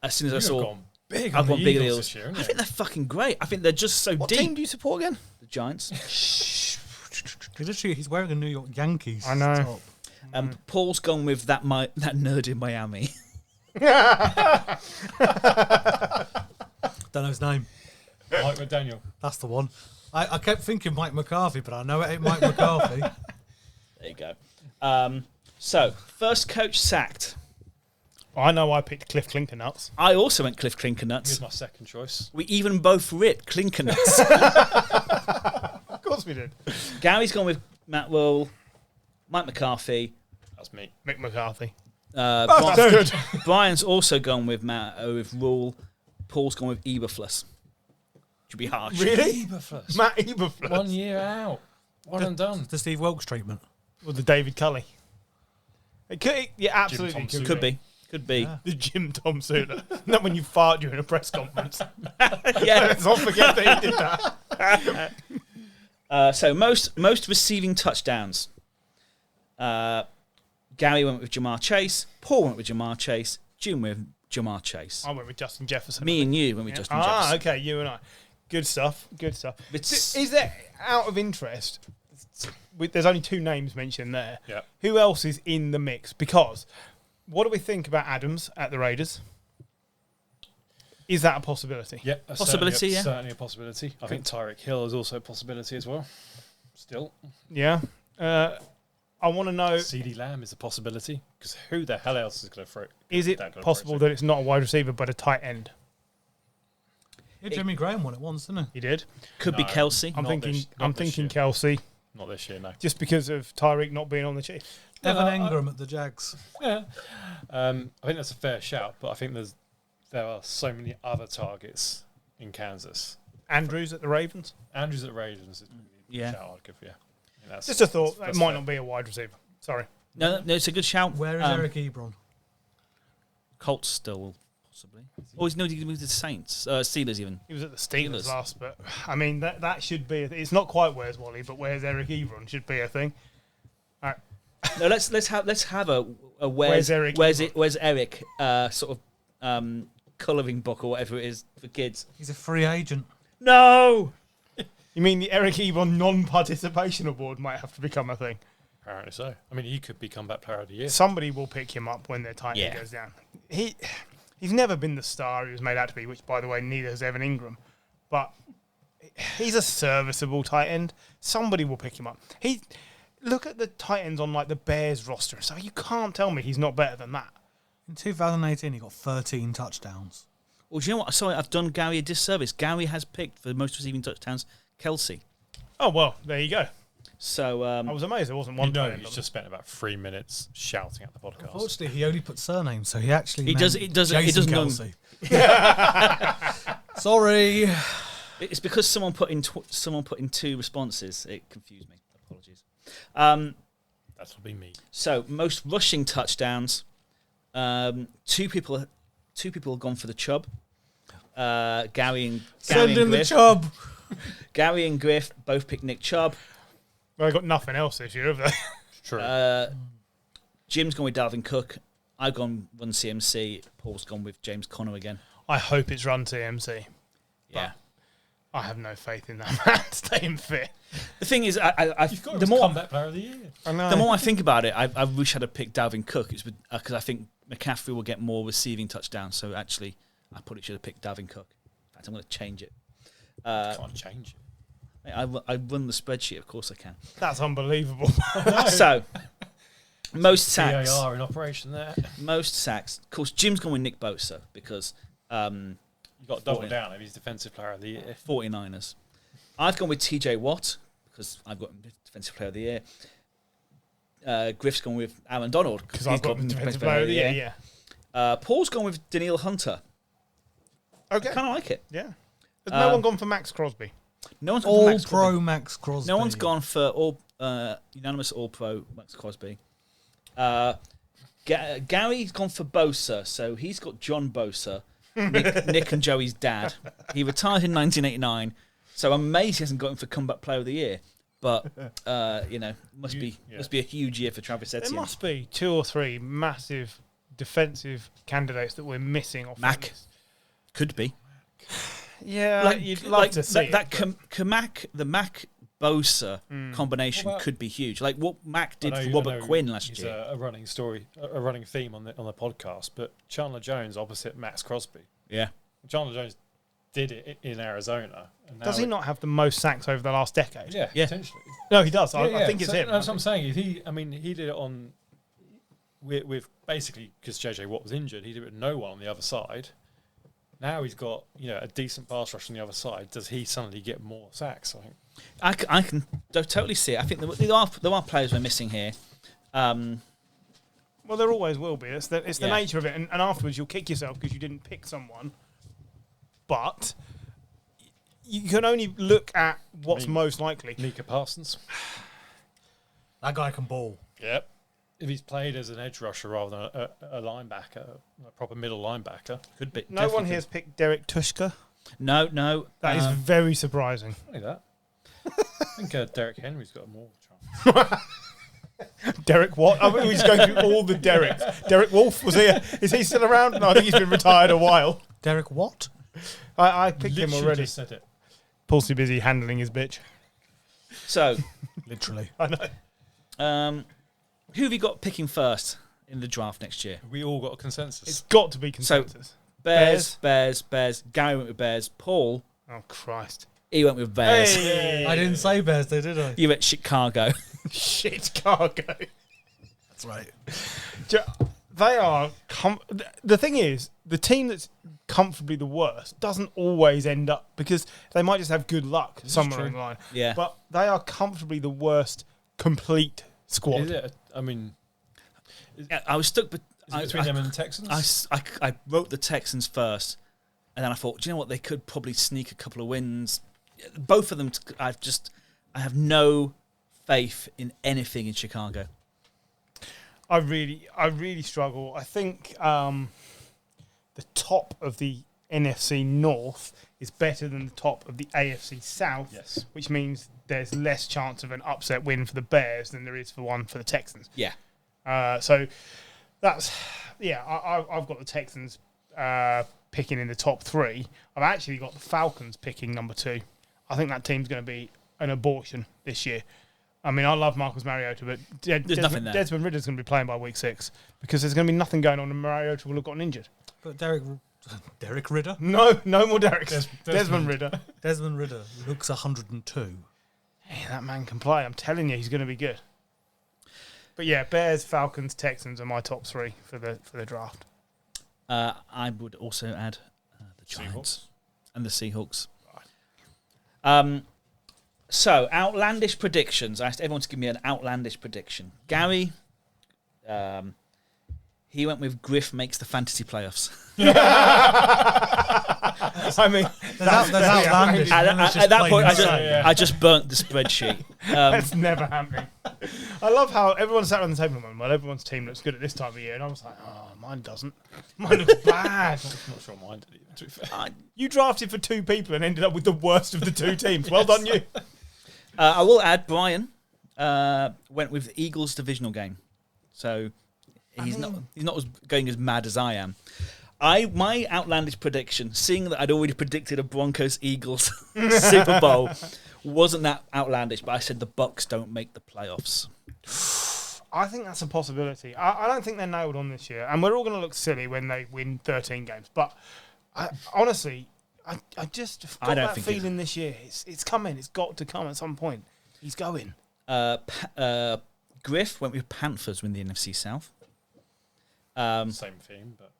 as soon as I saw, gone big I've on the gone big Eagles Eagles. this year, haven't I you? think they're fucking great. I think they're just so What deep. team do you support again? The Giants. He's wearing a New York Yankees I know. top. Paul's gone with that nerd in Miami. Don't know his name. Mike McDaniel. That's the one. I kept thinking Mike McCarthy, but I know it ain't Mike McCarthy. There you go. So first coach sacked. I know I picked Cliff Clinkernuts. I also went Cliff Here's Clinkernuts. my second choice. We even both writ Clinkernuts. Of course we did. Gary's gone with Matt Rule, Mike McCarthy. That's me. Mick McCarthy. Bri- That's good. Brian's also gone with with Rule. Paul's gone with Eberflus. Should be harsh. Really? Eberflus. Matt Eberflus. 1 year out. One and done. The Steve Wilkes treatment. Or the David Cully. It could, yeah, absolutely Tom Could be. Could be. Yeah. The Jim Tom Sula. Not when you fart during a press conference. Yeah. Let's not forget that he did that. So most receiving touchdowns. Gary went with Jamar Chase. Paul went with Jamar Chase. Jim went with Jamar Chase. I went with Justin Jefferson. Me and you went with Justin Ah, Jefferson. okay, you and I. Good stuff. Good stuff. It's- Is there, out of interest, there's only two names mentioned there. Yeah. Who else is in the mix? Because what do we think about Adams at the Raiders? Is that a possibility? Yeah, Possibility, yeah. Certainly a possibility. I think Tyreek Hill is also a possibility as well. Still. Yeah. I want to know, CeeDee Lamb is a possibility because who the hell else is going to throw it? is it That got possible approached. that it's not a wide receiver but a tight end? Yeah, Jimmy Graham won it once, didn't he? He did. Could be No. Kelsey. I'm Not thinking. this- I'm not this thinking year. Kelsey, Not this year, no. just because of Tyreek not being on the Chiefs. Evan Engram at the Jags. Yeah. I think that's a fair shout, but I think there are so many other targets in Kansas. Andrews at the Ravens. Andrews at Ravens is Yeah. a shout I'd give you. I think that's- Just a thought. That that's might fair. not be a wide receiver. Sorry. No, it's a good shout. Where is Eric Ebron? Colts still, possibly. Oh, he's he moved to the Saints. Steelers even. He was at the Steelers Steelers. last, but I mean that should be. It's not quite where's Wally, but where's Eric Ebron should be a thing. All right. No, let's have a Where's Eric where's Eric sort of colouring book or whatever it is for kids. He's a free agent. No. You mean the Eric Ebron non-participation award might have to become a thing? Apparently so. I mean, he could be comeback player of the year. Somebody will pick him up when their tight end Yeah. goes down. He's never been the star he was made out to be, which, by the way, neither has Evan Ingram. But he's a serviceable tight end. Somebody will pick him up. Look at the tight ends on like the Bears roster. So you can't tell me he's not better than that. In 2018, he got 13 touchdowns. Well, do you know what? Sorry, I've done Gary a disservice. Gary has picked for the most receiving touchdowns Kelsey. Oh, well, there you go. So I was amazed there wasn't one. He's just spent about 3 minutes shouting at the podcast. Unfortunately, he only put surnames, so he actually He does- he does- he Jason doesn't know- Kelsey. Sorry. it's because someone put in 2 responses. It confused me. Apologies. That'll be me. So most rushing touchdowns. 2 people have gone for the Chubb. Gary and Send in the Griff. Chubb. Gary and Griff both picked Nick Chubb. Well, they got nothing else this year, have they? True. Jim's gone with Dalvin Cook. I've gone Run CMC. Paul's gone with James Conner again. I hope it's run TMC. Yeah. I have no faith in that man staying fit. The thing is, You've got the him more comeback player of the year. I know. the more I think about it, I wish I'd have picked Dalvin Cook. It's because I think McCaffrey will get more receiving touchdowns. So actually, I probably should have picked Dalvin Cook. In fact, I'm going to change it. Can't change it. I run the spreadsheet, of course I can. That's unbelievable. So, most sacks. VAR in operation there. Most sacks. Of course, Jim's gone with Nick Bosa because You've got to double down if he's defensive player of the year. 49ers. I've gone with TJ Watt because I've got defensive player of the year. Griff's gone with Aaron Donald Because I've got the defensive player of the year, yeah. Paul's gone with Daniil Hunter. Okay. Kind of like it. Yeah. Has no one gone for Max Crosby? No one's gone for All Max pro Crosby. Max Crosby. No one's gone for unanimous All Pro Max Crosby. Gary's gone for Bosa, so he's got John Bosa, Nick and Joey's dad. He retired in 1989, so I'm amazed he hasn't got him for comeback player of the year. But must be a huge year for Travis Etienne. There must be 2 or 3 massive defensive candidates that we're missing off Mac. that list. Could be. Yeah, you'd love to see the Mac Bosa combination Well, could be huge. Like what Mac did I for know Robert Quinn last it's year. a running story, a running theme on the podcast. But Chandler Jones opposite Max Crosby. Yeah. Chandler Jones did it in Arizona. And Does he not have the most sacks over the last decade? Yeah, Yeah. potentially. No, he does. I think it's so him. That's what I'm saying. He did it on with basically because JJ Watt was injured. He did it with no one on the other side. Now he's got a decent pass rush on the other side. Does he suddenly get more sacks? I think. I can totally see it. I think there are players we're missing here. Well, there always will be. It's the Yeah. nature of it. And afterwards, you'll kick yourself because you didn't pick someone. But you can only look at what's most likely. Micah Parsons. That guy can ball. Yep. If he's played as an edge rusher rather than a linebacker, a proper middle linebacker, could be. No one here has picked Derek Tushka. No. That is very surprising. like that. I think Derek Henry's got more chance. Derek what? I mean, we're just going through all the Dereks. Derek Wolf, is he still around? No, I think he's been retired a while. Derek what? I picked him Literally already. just said it. Paul's too busy handling his bitch. So, Literally. I know. who have you got picking first in the draft next year? We all got a consensus. It's got to be consensus. Bears. Gary went with Bears. Paul, Oh, Christ. he went with Bears. Hey. I didn't say Bears, though, did I? You went Chicago. Shit cargo. That's right. They are... the thing is, the team that's comfortably the worst doesn't always end up... Because they might just have good luck somewhere true. in the line. Yeah. But they are comfortably the worst complete squad. Is it? I mean, I was stuck, but is it between them and the Texans? I wrote the Texans first, and then I thought, do you know what? They could probably sneak a couple of wins. Both of them, I have no faith in anything in Chicago. I really struggle. I think the top of the NFC North is better than the top of the AFC South, Yes. which means there's less chance of an upset win for the Bears than there is for one for the Texans. Yeah. So that's, I've got the Texans picking in the top 3. I've actually got the Falcons picking number 2. I think that team's going to be an abortion this year. I mean, I love Marcus Mariota, but There's nothing there. Desmond Ridder's going to be playing by week 6 because there's going to be nothing going on and Mariota will have gotten injured. But Derek Ridder? No more Derricks. Desmond Ridder. Desmond Ridder looks 102. Yeah, that man can play. I'm telling you, he's going to be good. But yeah, Bears, Falcons, Texans are my top three for the draft. I would also add the Giants and the Seahawks. So, outlandish predictions. I asked everyone to give me an outlandish prediction. Gary, he went with Griff makes the fantasy playoffs. I mean, There's outlandish. At that point, insane. I just burnt the spreadsheet. that's never happening. I love how everyone sat around the table and went, well, everyone's team looks good at this time of year. And I was like, oh, mine doesn't. Mine looks bad. I'm not sure mine did either, to be fair. You drafted for two people and ended up with the worst of the two teams. Well done, you. I will add Brian went with the Eagles divisional game. So he's not going as mad as I am. My outlandish prediction, seeing that I'd already predicted a Broncos-Eagles Super Bowl, wasn't that outlandish, but I said the Bucks don't make the playoffs. I think that's a possibility. I don't think they're nailed on this year, and we're all going to look silly when they win 13 games. But honestly, I just got that feeling this year. It's coming. It's got to come at some point. He's going. Griff went with Panthers win the NFC South. Same team, but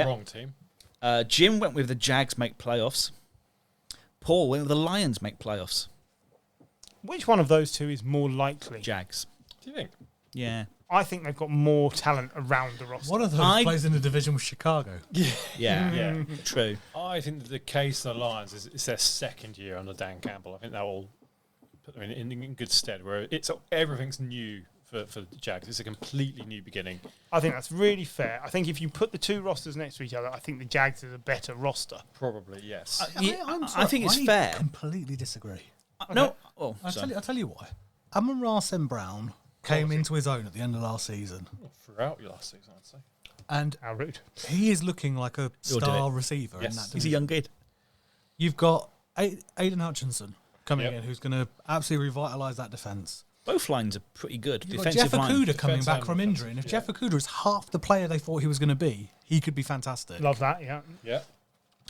wrong team. Jim went with the Jags make playoffs. Paul went with the Lions make playoffs. Which one of those two is more likely? Jags. Do you think? Yeah. I think they've got more talent around the roster. One of those plays in the division with Chicago. Yeah. True. I think that the case of the Lions is it's their second year under Dan Campbell. I think that will put them in good stead, where everything's new for the Jags. It's a completely new beginning. I think that's really fair. I think if you put the two rosters next to each other, I think the Jags is a better roster. Probably, yes. I think it's fair. I completely disagree. No. Oh, I'll tell you why. Amon-Ra St. Brown came into his own at the end of last season. Well, throughout your last season, I'd say. And how rude. He is looking like a star receiver in that division. He's a young kid. You've got Aiden Hutchinson coming in, who's going to absolutely revitalise that defence. Both lines are pretty good. You've got Jeff Okudah coming back from injury, and if Jeff Okudah is half the player they thought he was going to be, he could be fantastic. Love that, yeah. Yeah.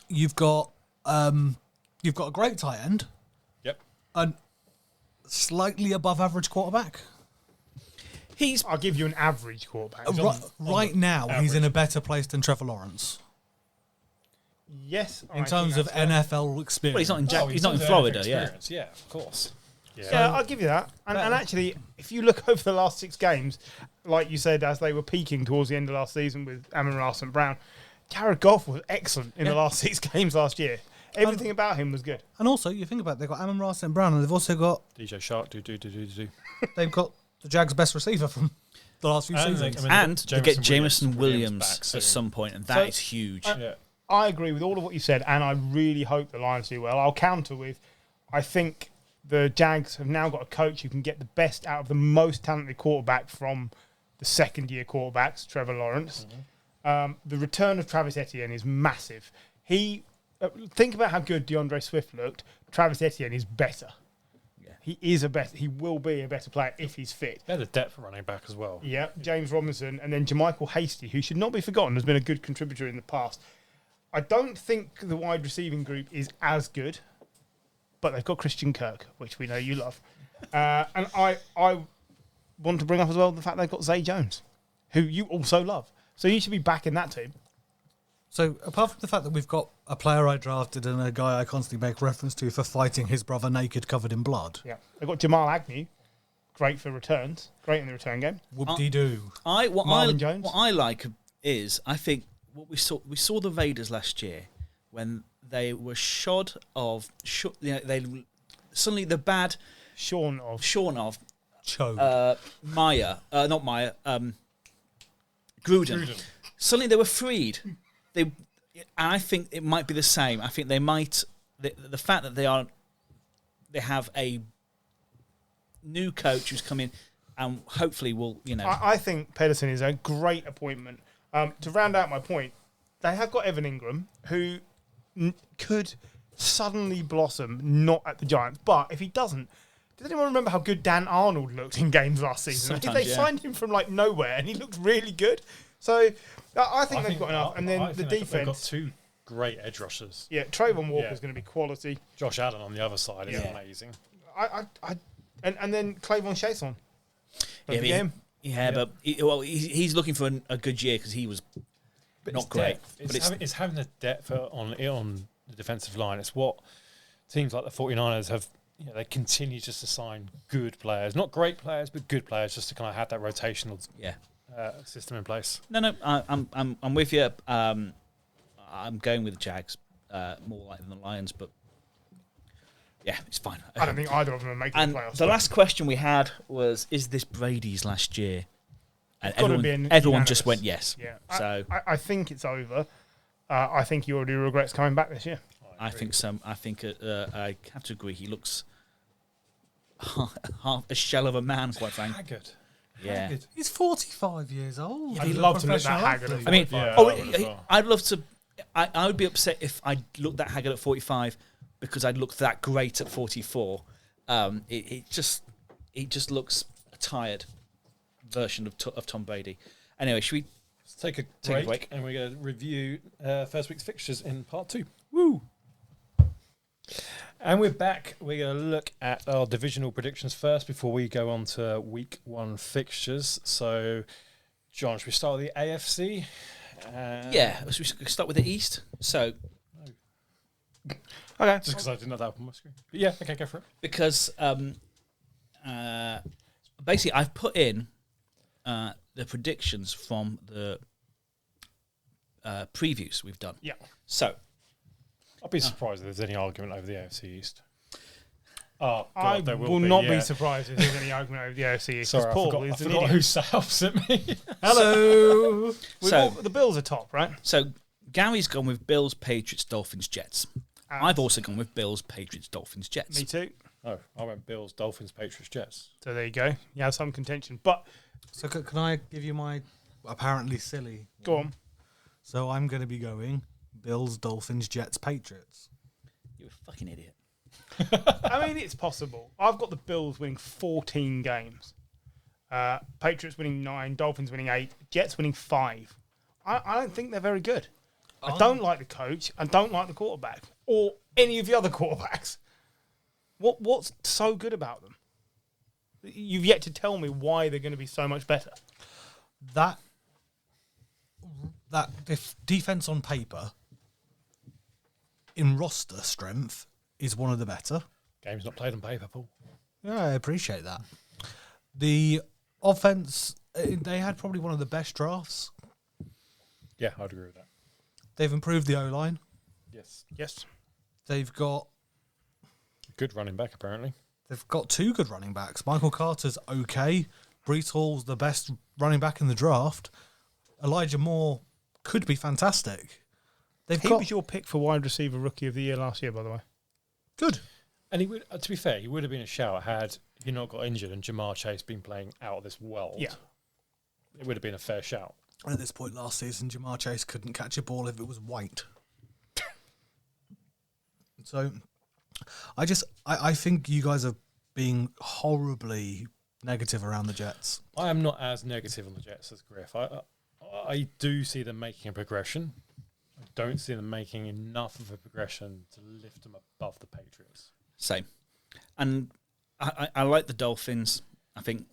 You've got a great tight end. Yep. And slightly above average quarterback. I'll give you an average quarterback. Right now, he's in a better place than Trevor Lawrence. Yes. In terms of NFL experience. Well, he's not in Florida, yeah. Yeah, of course. Yeah, I'll give you that. And actually, if you look over the last 6 games, like you said, as they were peaking towards the end of last season with Amon-Ra St. Brown, Jared Goff was excellent in the last 6 games last year. Everything about him was good. And also, you think about it, they've got Amon-Ra St. Brown, and they've also got DJ Shark, They've got the Jags' best receiver from the last few seasons. And to get Jameson Williams at some point, and that is huge. I agree with all of what you said, and I really hope the Lions do well. I'll counter with, I think the Jags have now got a coach who can get the best out of the most talented quarterback from the second-year quarterbacks, Trevor Lawrence. Mm-hmm. The return of Travis Etienne is massive. Think about how good DeAndre Swift looked. Travis Etienne is better. He will be a better player if he's fit. They're the depth running back as well. Yeah, James Robinson, and then Jermichael Hasty, who should not be forgotten, has been a good contributor in the past. I don't think the wide receiving group is as good, but they've got Christian Kirk, which we know you love. And I want to bring up as well the fact they've got Zay Jones, who you also love. So you should be back in that team. So apart from the fact that we've got a player I drafted and a guy I constantly make reference to for fighting his brother naked covered in blood. Yeah. They've got Jamal Agnew, great for returns, great in the return game. Whoop-de-doo. Marvin Jones. What I like is, I think what we saw the Raiders last year when they were shod of, suddenly the bad Shorn of Chode. Gruden. Suddenly they were freed. And I think it might be the same. I think they might. The fact that they have a new coach who's come in and hopefully will, I think Pedersen is a great appointment. To round out my point, they have got Evan Ingram, who could suddenly blossom, not at the Giants. But if he doesn't, does anyone remember how good Dan Arnold looked in games last season? Sometimes, They signed him from nowhere, and he looked really good. So I think they've got enough. And then the defense. They've got two great edge rushers. Yeah, Trayvon Walker's going to be quality. Josh Allen on the other side is amazing. And then Clavon Chason. But he's looking for a good year because he was not great. It's having the depth on the defensive line. It's what teams like the 49ers have. They continue just to sign good players, not great players, but good players, just to kind of have that rotational system in place. No, I'm with you. I'm going with the Jags more like than the Lions, but yeah, it's fine. I don't think either of them are making the playoffs. The last question we had was, is this Brady's last year? And everyone unanimous. just went yes. Yeah. So I think it's over. I think he already regrets coming back this year. I think so. I think I have to agree. He looks half a shell of a man, quite frankly. Haggard. Yeah. Haggard. He's 45 years old. I'd love to look that haggard. I mean, Yeah, I'd love to. I would be upset if I looked that haggard at 45 because I'd look that great at 44. It just looks a tired version of Tom Brady. Anyway, should we take a break and we're going to review first week's fixtures in part 2. Woo! And we're back. We're going to look at our divisional predictions first before we go on to week 1 fixtures. So, John, should we start with the AFC? Yeah, should we start with the East? So, Okay. Just because I didn't have that up on my screen. But yeah, okay, go for it. Because basically I've put in the predictions from the previews we've done. Yeah. So, I'll be surprised if there's any argument over the AFC East. Oh, God, I there will not be surprised if there's any argument over the AFC. Sorry, I forgot who South's at me. Hello. So the Bills are top, right? So Gary's gone with Bills, Patriots, Dolphins, Jets. I've also gone with Bills, Patriots, Dolphins, Jets. Me too. Oh, I went Bills, Dolphins, Patriots, Jets. So there you go. You have some contention. But So can I give you my apparently silly? go on. So I'm going to be going Bills, Dolphins, Jets, Patriots. You're a fucking idiot. I mean, it's possible. I've got the Bills winning 14 games. Patriots winning 9, Dolphins winning 8, Jets winning 5. I don't think they're very good. I don't like the coach. I don't like the quarterback or any of the other quarterbacks. What's so good about them? You've yet to tell me why they're going to be so much better. That defense on paper, in roster strength, is one of the better. Game's not played on paper, Paul. Yeah, I appreciate that. The offense, they had probably one of the best drafts. Yeah, I'd agree with that. They've improved the O-line. Yes. They've got Good running back, apparently. They've got 2 good running backs. Michael Carter's okay. Brees Hall's the best running back in the draft. Elijah Moore could be fantastic. He was your pick for wide receiver rookie of the year last year, by the way. Good. And he would, to be fair, he would have been a shout had he not got injured and Jamar Chase been playing out of this world. Yeah. It would have been a fair shout. And at this point last season, Jamar Chase couldn't catch a ball if it was white. So, I think you guys are being horribly negative around the Jets. I am not as negative on the Jets as Griff. I do see them making a progression. I don't see them making enough of a progression to lift them above the Patriots. Same. And I like the Dolphins. I think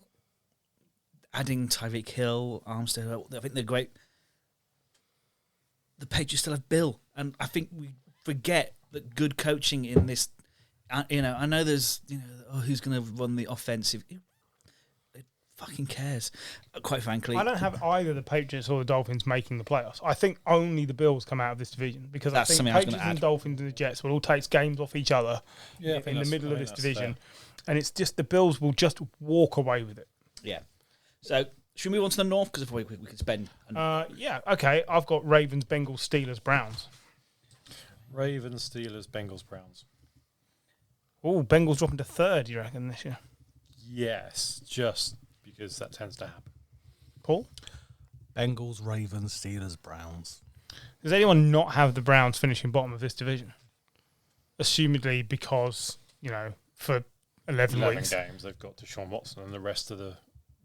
adding Tyreek Hill, Armstead, I think they're great. The Patriots still have Bill. And I think we forget that good coaching in this, I know there's, who's going to run the offensive. Who fucking cares, quite frankly. I don't have either the Patriots or the Dolphins making the playoffs. I think only the Bills come out of this division because That's I think something I was Patriots gonna and add. Dolphins and the Jets will all take games off each other in the middle of this division. And it's just the Bills will just walk away with it. Yeah. So, should we move on to the North? Because we could spend... Yeah, okay. I've got Ravens, Bengals, Steelers, Browns. Ravens, Steelers, Bengals, Browns. Oh, Bengals dropping to 3rd, you reckon, this year? Yes, just because that tends to happen. Paul? Bengals, Ravens, Steelers, Browns. Does anyone not have the Browns finishing bottom of this division? Assumedly because, for 11 weeks. games, they've got Deshaun Watson and the rest of the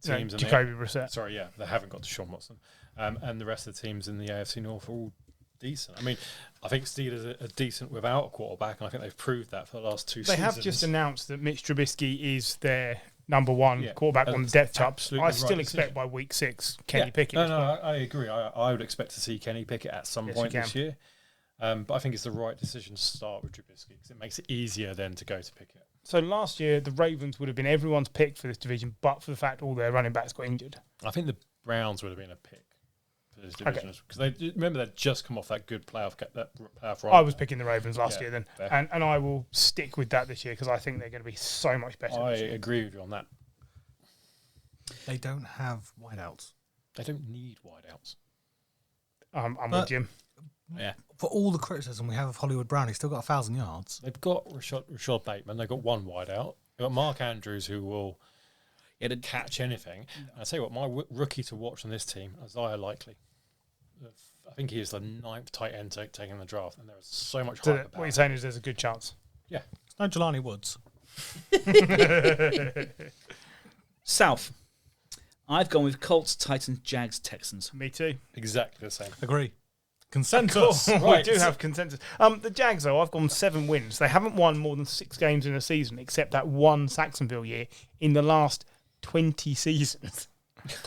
teams. Jacoby Brissett. Sorry, yeah, they haven't got Deshaun Watson. and the rest of the teams in the AFC North are all decent. I mean, I think Steelers are decent without a quarterback, and I think they've proved that for the last two They seasons. have just announced that Mitch Trubisky is their number one quarterback on the That's depth chart. absolutely I the still right expect decision. by week 6 Kenny Pickett. No, I agree. I would expect to see Kenny Pickett at some Yes, point you this year. But I think it's the right decision to start with Trubisky because it makes it easier then to go to Pickett. So last year, the Ravens would have been everyone's pick for this division, but for the fact all their running backs got injured. I think the Browns would have been a pick for this division because they remember they'd just come off that good playoff run. I was picking the Ravens last year then, fair. and I will stick with that this year because I think they're going to be so much better. I this year. agree with you on that. They don't have wideouts. They don't need wideouts. I'm with But- Jim. Yeah. For all the criticism we have of Hollywood Brown, he's still got 1,000 yards. They've got Rashad Bateman. They've got one wideout. They've got Mark Andrews who will catch anything. I tell you what, my rookie to watch on this team, Isaiah Likely. I think he is the 9th tight end taken in the draft, and there is so much So hype about what you're him. saying is there's a good chance. Yeah. It's no Jelani Woods. South. I've gone with Colts, Titans, Jags, Texans. Me too. Exactly the same. Agree. Consensus. We Right. do have consensus. The Jags, though, I've gone 7 wins. They haven't won more than 6 games in a season, except that one Saxonville year in the last 20 seasons.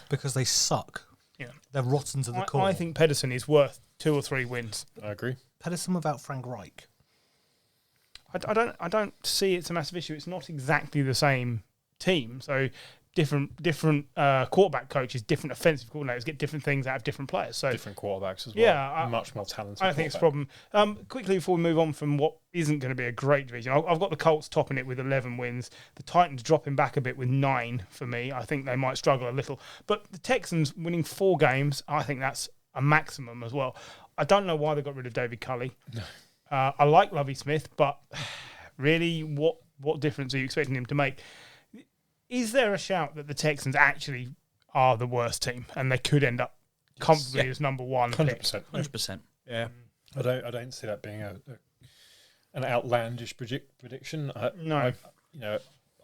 Because they suck. Yeah. They're rotten to the core. I think Pedersen is worth 2 or 3 wins. I agree. Pedersen without Frank Reich. I don't see it's a massive issue. It's not exactly the same team. So different quarterback coaches, different offensive coordinators get different things out of different players. So Different quarterbacks as well. Yeah, much more talented. I don't think it's a problem. Quickly before we move on from what isn't going to be a great division, I've got the Colts topping it with 11 wins. The Titans dropping back a bit with 9 for me. I think they might struggle a little. But the Texans winning 4 games, I think that's a maximum as well. I don't know why they got rid of David Culley. No. I like Lovie Smith, but really, what difference are you expecting him to make? Is there a shout that the Texans actually are the worst team and they could end up comfortably as number 1 pick? 100%. 100%. Yeah. I don't see that being an outlandish prediction. No.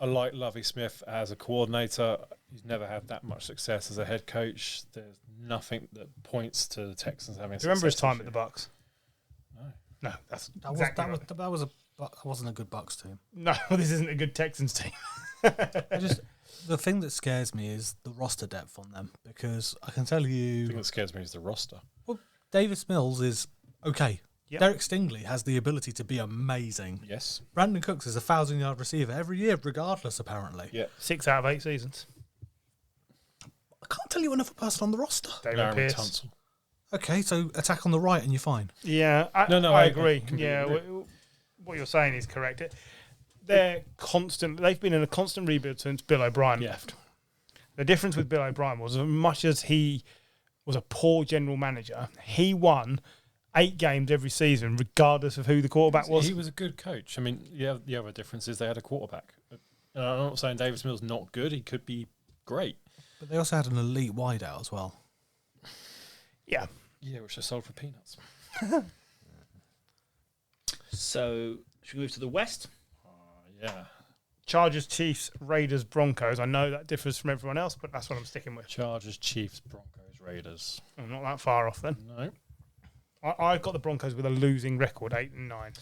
I like Lovie Smith as a coordinator. He's never had that much success as a head coach. There's nothing that points to the Texans having Do you remember his success time this at the year. Bucks? No. No, that's That exactly right. wasn't a good Bucks team. No, this isn't a good Texans team. The thing that scares me is the roster depth on them, because I can tell The thing you, that scares me is the roster. Davis Mills is okay. Yep. Derek Stingley has the ability to be amazing. Yes. Brandon Cooks is a 1,000-yard receiver every year, regardless, apparently. Yeah. 6 out of 8 seasons. I can't tell you another person on the roster. David Aaron Pierce. Tunsil. Okay, so attack on the right and you're fine. Yeah, No, I I agree. completely Yeah, agree. what you're saying is correct. They've been in a constant rebuild since Bill O'Brien Yeah. left. The difference with Bill O'Brien was, as much as he was a poor general manager, he won 8 games every season, regardless of who the quarterback was. He was a good coach. I mean, the other difference is they had a quarterback. And I'm not saying Davis Mills not good. He could be great. But they also had an elite wideout as well. Yeah. Yeah, which they sold for peanuts. So, should we move to the West? Yeah. Chargers, Chiefs, Raiders, Broncos. I know that differs from everyone else, but that's what I'm sticking with. Chargers, Chiefs, Broncos, Raiders. I'm not that far off then. No. I've got the Broncos with a losing record, 8-9.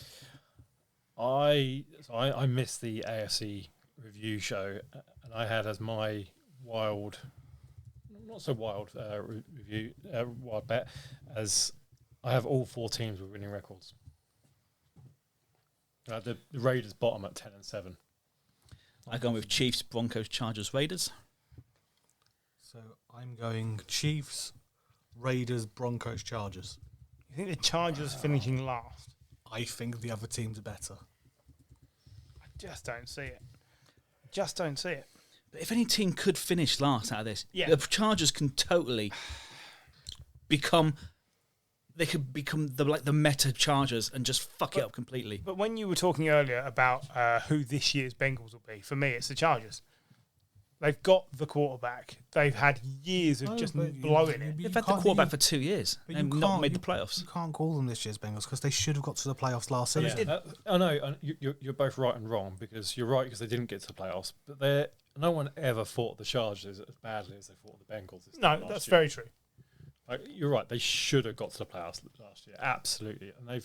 I missed the AFC review show, and I had as my wild, not so wild review, wild bet, as I have all 4 teams with winning records. The Raiders bottom at 10-7. I've gone with Chiefs, Broncos, Chargers, Raiders. So I'm going Chiefs, Raiders, Broncos, Chargers. You think the Chargers finishing last? I think the other teams are better. I just don't see it. Just don't see it. But if any team could finish last out of this, Yeah. the Chargers can totally become. They could become the meta Chargers and just fuck it up completely. But when you were talking earlier about who this year's Bengals will be, for me, it's the Chargers. They've got the quarterback. They've had years of just blowing it. They've had the quarterback for 2 years and not made the playoffs. You can't call them this year's Bengals because they should have got to the playoffs last season. I know you're both right and wrong, because you're right because they didn't get to the playoffs, but no one ever fought the Chargers as badly as they fought the Bengals. No, that's very true. You're right. They should have got to the playoffs last year. Absolutely. And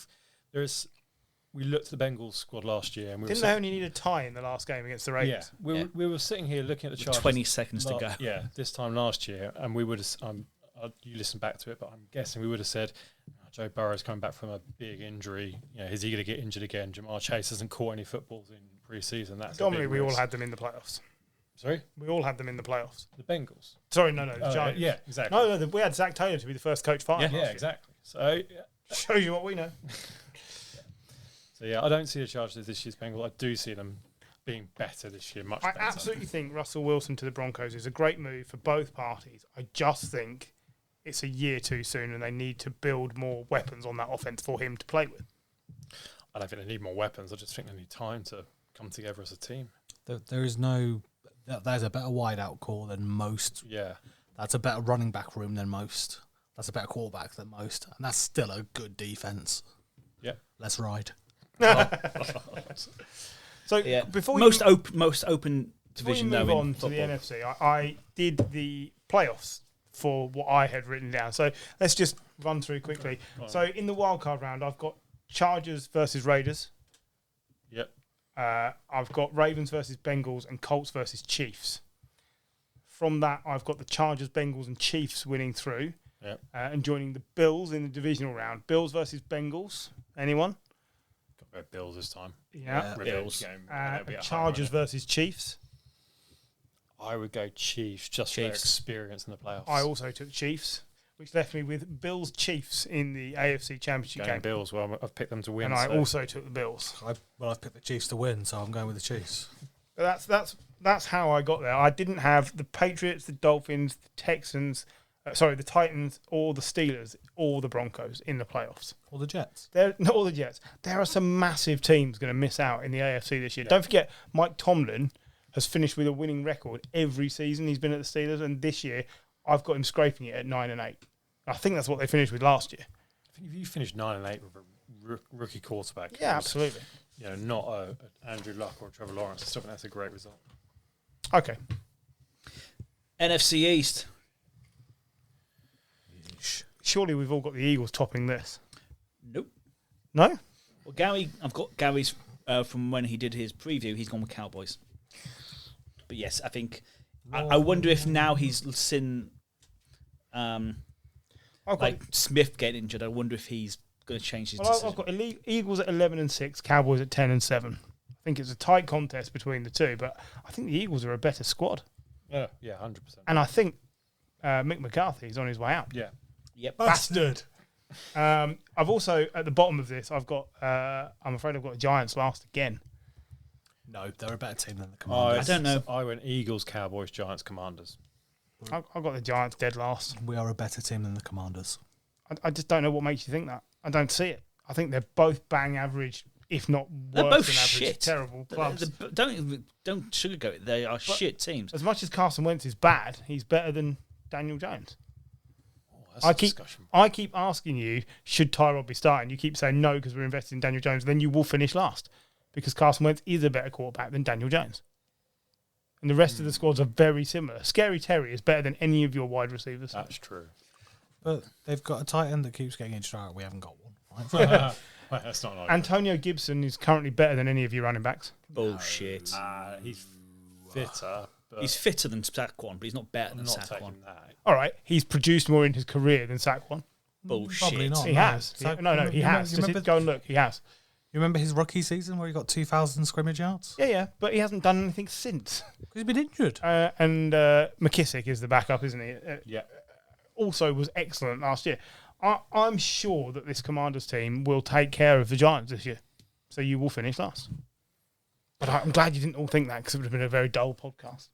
we looked at the Bengals squad last year, and we Didn't they only need a tie in the last game against the Ravens? Yeah, we were sitting here looking at the Chargers. 20 seconds to go. Yeah, this time last year, and we would have. You listen back to it, but I'm guessing we would have said, Joe Burrow's coming back from a big injury. Is he going to get injured again? Jamar Chase hasn't caught any footballs in pre-season. That's Dominic, we all had them in the playoffs. Sorry? We all had them in the playoffs. The Bengals? Sorry, no, the Giants. Yeah, exactly. No, we had Zach Taylor to be the first coach fired. Yeah, exactly. So shows you what we know. So I don't see the Chargers as this year's Bengals. I do see them being better this year, much better. I absolutely think Russell Wilson to the Broncos is a great move for both parties. I just think it's a year too soon, and they need to build more weapons on that offense for him to play with. I don't think they need more weapons. I just think they need time to come together as a team. There's a better wideout core than most. Yeah. That's a better running back room than most. That's a better quarterback than most. And that's still a good defense. Yeah. Let's ride. So before most open division move though on in to the football. NFC, I did the playoffs for what I had written down. So let's just run through quickly. Okay. So in the wildcard round, I've got Chargers versus Raiders. Yep. I've got Ravens versus Bengals and Colts versus Chiefs. From that, I've got the Chargers, Bengals, and Chiefs winning through. Yep. And joining the Bills in the divisional round. Bills versus Bengals. Anyone? Got Bills this time. Yeah. Bills. Game, Chargers versus Chiefs. I would go Chiefs, just for their experience in the playoffs. I also took Chiefs, which left me with Bills Chiefs in the AFC Championship game. Bills. Well, I've picked them to win. And I also took the Bills. I've picked the Chiefs to win, so I'm going with the Chiefs. But that's how I got there. I didn't have the Patriots, the Dolphins, the Texans, the Titans, or the Steelers, or the Broncos in the playoffs. Or the Jets. Not all the Jets. There are some massive teams going to miss out in the AFC this year. Yeah. Don't forget, Mike Tomlin has finished with a winning record every season he's been at the Steelers, and this year I've got him scraping it at 9-8. I think that's what they finished with last year. I think if you finish 9-8 with a rookie quarterback, yeah, absolutely. Not a Andrew Luck or Trevor Lawrence, I still think that's a great result. Okay. NFC East. Surely we've all got the Eagles topping this. Nope. No? Well, I've got Gary's from when he did his preview. He's gone with Cowboys. But yes, I think I wonder if now he's seen Smith getting injured. I wonder if he's going to change his decision. I've got Eagles at 11-6, Cowboys at 10-7. I think it's a tight contest between the two, but I think the Eagles are a better squad. Yeah, 100%. And I think Mick McCarthy is on his way out. Yeah. Yep. Bastard. I've also, at the bottom of this, I've got, I'm afraid I've got the Giants last again. No, they're a better team than the Commanders. I don't know. I went Eagles, Cowboys, Giants, Commanders. I've got the Giants dead last. We are a better team than the Commanders. I just don't know what makes you think that. I don't see it. I think they're both bang average, if not They're worse both than average, shit. terrible clubs. Don't sugarcoat it. They are shit teams. As much as Carson Wentz is bad, he's better than Daniel Jones. That's a discussion. I keep asking you, should Tyrod be starting? You keep saying no because we're invested in Daniel Jones. Then you will finish last because Carson Wentz is a better quarterback than Daniel Jones. And the rest of the squads are very similar. Scary Terry is better than any of your wide receivers. That's true. But they've got a tight end that keeps getting injured out. We haven't got one. Right? That's not like Antonio Gibson is currently better than any of your running backs. Bullshit. he's fitter. But He's fitter than Saquon, but he's not better I'm than not Saquon. taking that. All right, he's produced more in his career than Saquon. Bullshit. Probably not. He has. So- He has. You Just remember, go and look. He has. you remember his rookie season where he got 2,000 scrimmage yards? Yeah, but he hasn't done anything since. He's been injured. And McKissick is the backup, isn't he? Yeah. Also was excellent last year. I'm sure that this Commanders team will take care of the Giants this year. So you will finish last. But I'm glad you didn't all think that because it would have been a very dull podcast.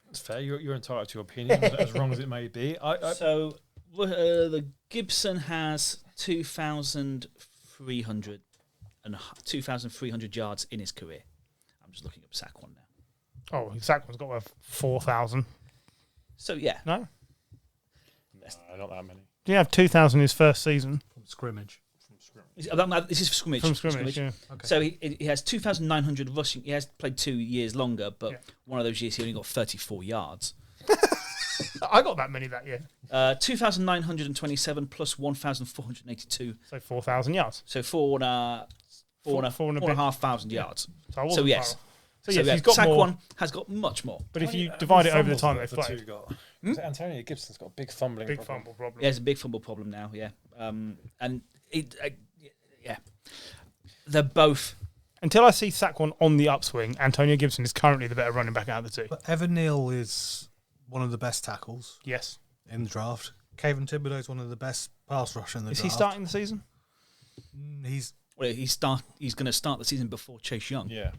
That's fair. You're entitled to your opinion, as wrong as it may be. So the Gibson has 2,300 yards in his career. I'm just looking up Saquon now. Oh, Saquon's got 4,000. So yeah, No? not that many. Did he have 2,000 his first season? From scrimmage. this is for scrimmage. From scrimmage, yeah. Okay. So he has 2,900 rushing. He has played 2 years longer, but Yeah. one of those years he only got 34 yards. I got that many that year. 2,927 plus 1,482. So 4,000 yards. So four and a half thousand yards. So, I wasn't yes. far off. So yes, he's got Saquon more. has got much more. But if you divide it over the time they've the two played, got. Antonio Gibson's got a big fumbling big problem. fumble problem. Yeah, there's a big fumble problem now. Yeah, and yeah, they're both. Until I see Saquon on the upswing, Antonio Gibson is currently the better running back out of the two. But Evan Neal is one of the best tackles Yes. in the draft. Kevin Thibodeau is one of the best pass rushers in the Is draft. he starting the season? He's He's going to start the season before Chase Young. Yeah.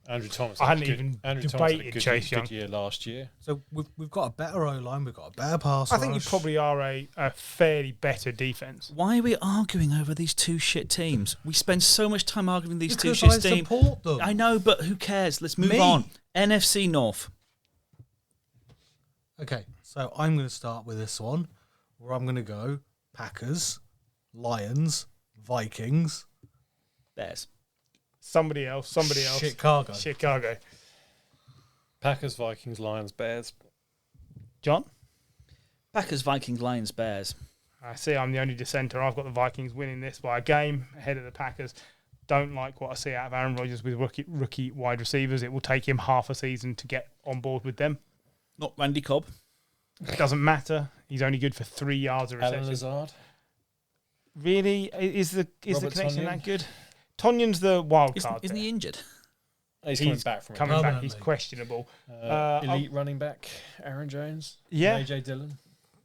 Andrew Thomas. I had a hadn't good- even Andrew Thomas had a debated good, Chase good Young. year last year. so we've got a better O line. We've got a better pass. I think you rush. probably are a fairly better defense. Why are we arguing over these two shit teams? We spend so much time arguing these two Because shit I teams. support them. I know, but who cares? Let's move Me. on. NFC North. Okay, so I'm going to start with this one, where I'm going to go Packers, Lions, Vikings, Bears. Somebody else. Chicago. Packers, Vikings, Lions, Bears. John? Packers, Vikings, Lions, Bears. I see I'm the only dissenter. I've got the Vikings winning this by a game ahead of the Packers. Don't like what I see out of Aaron Rodgers with rookie wide receivers. It will take him half a season to get on board with them. Not Randy Cobb. It doesn't matter. He's only good for 3 yards a Alan reception. Lazard. Really? Is the Robert connection Tonyan? that good? Tonyan's the wild card. Isn't there. he injured? He's He's coming back from Coming it. back, he's Permanently. questionable. Elite running back, Aaron Jones. Yeah. AJ Dillon.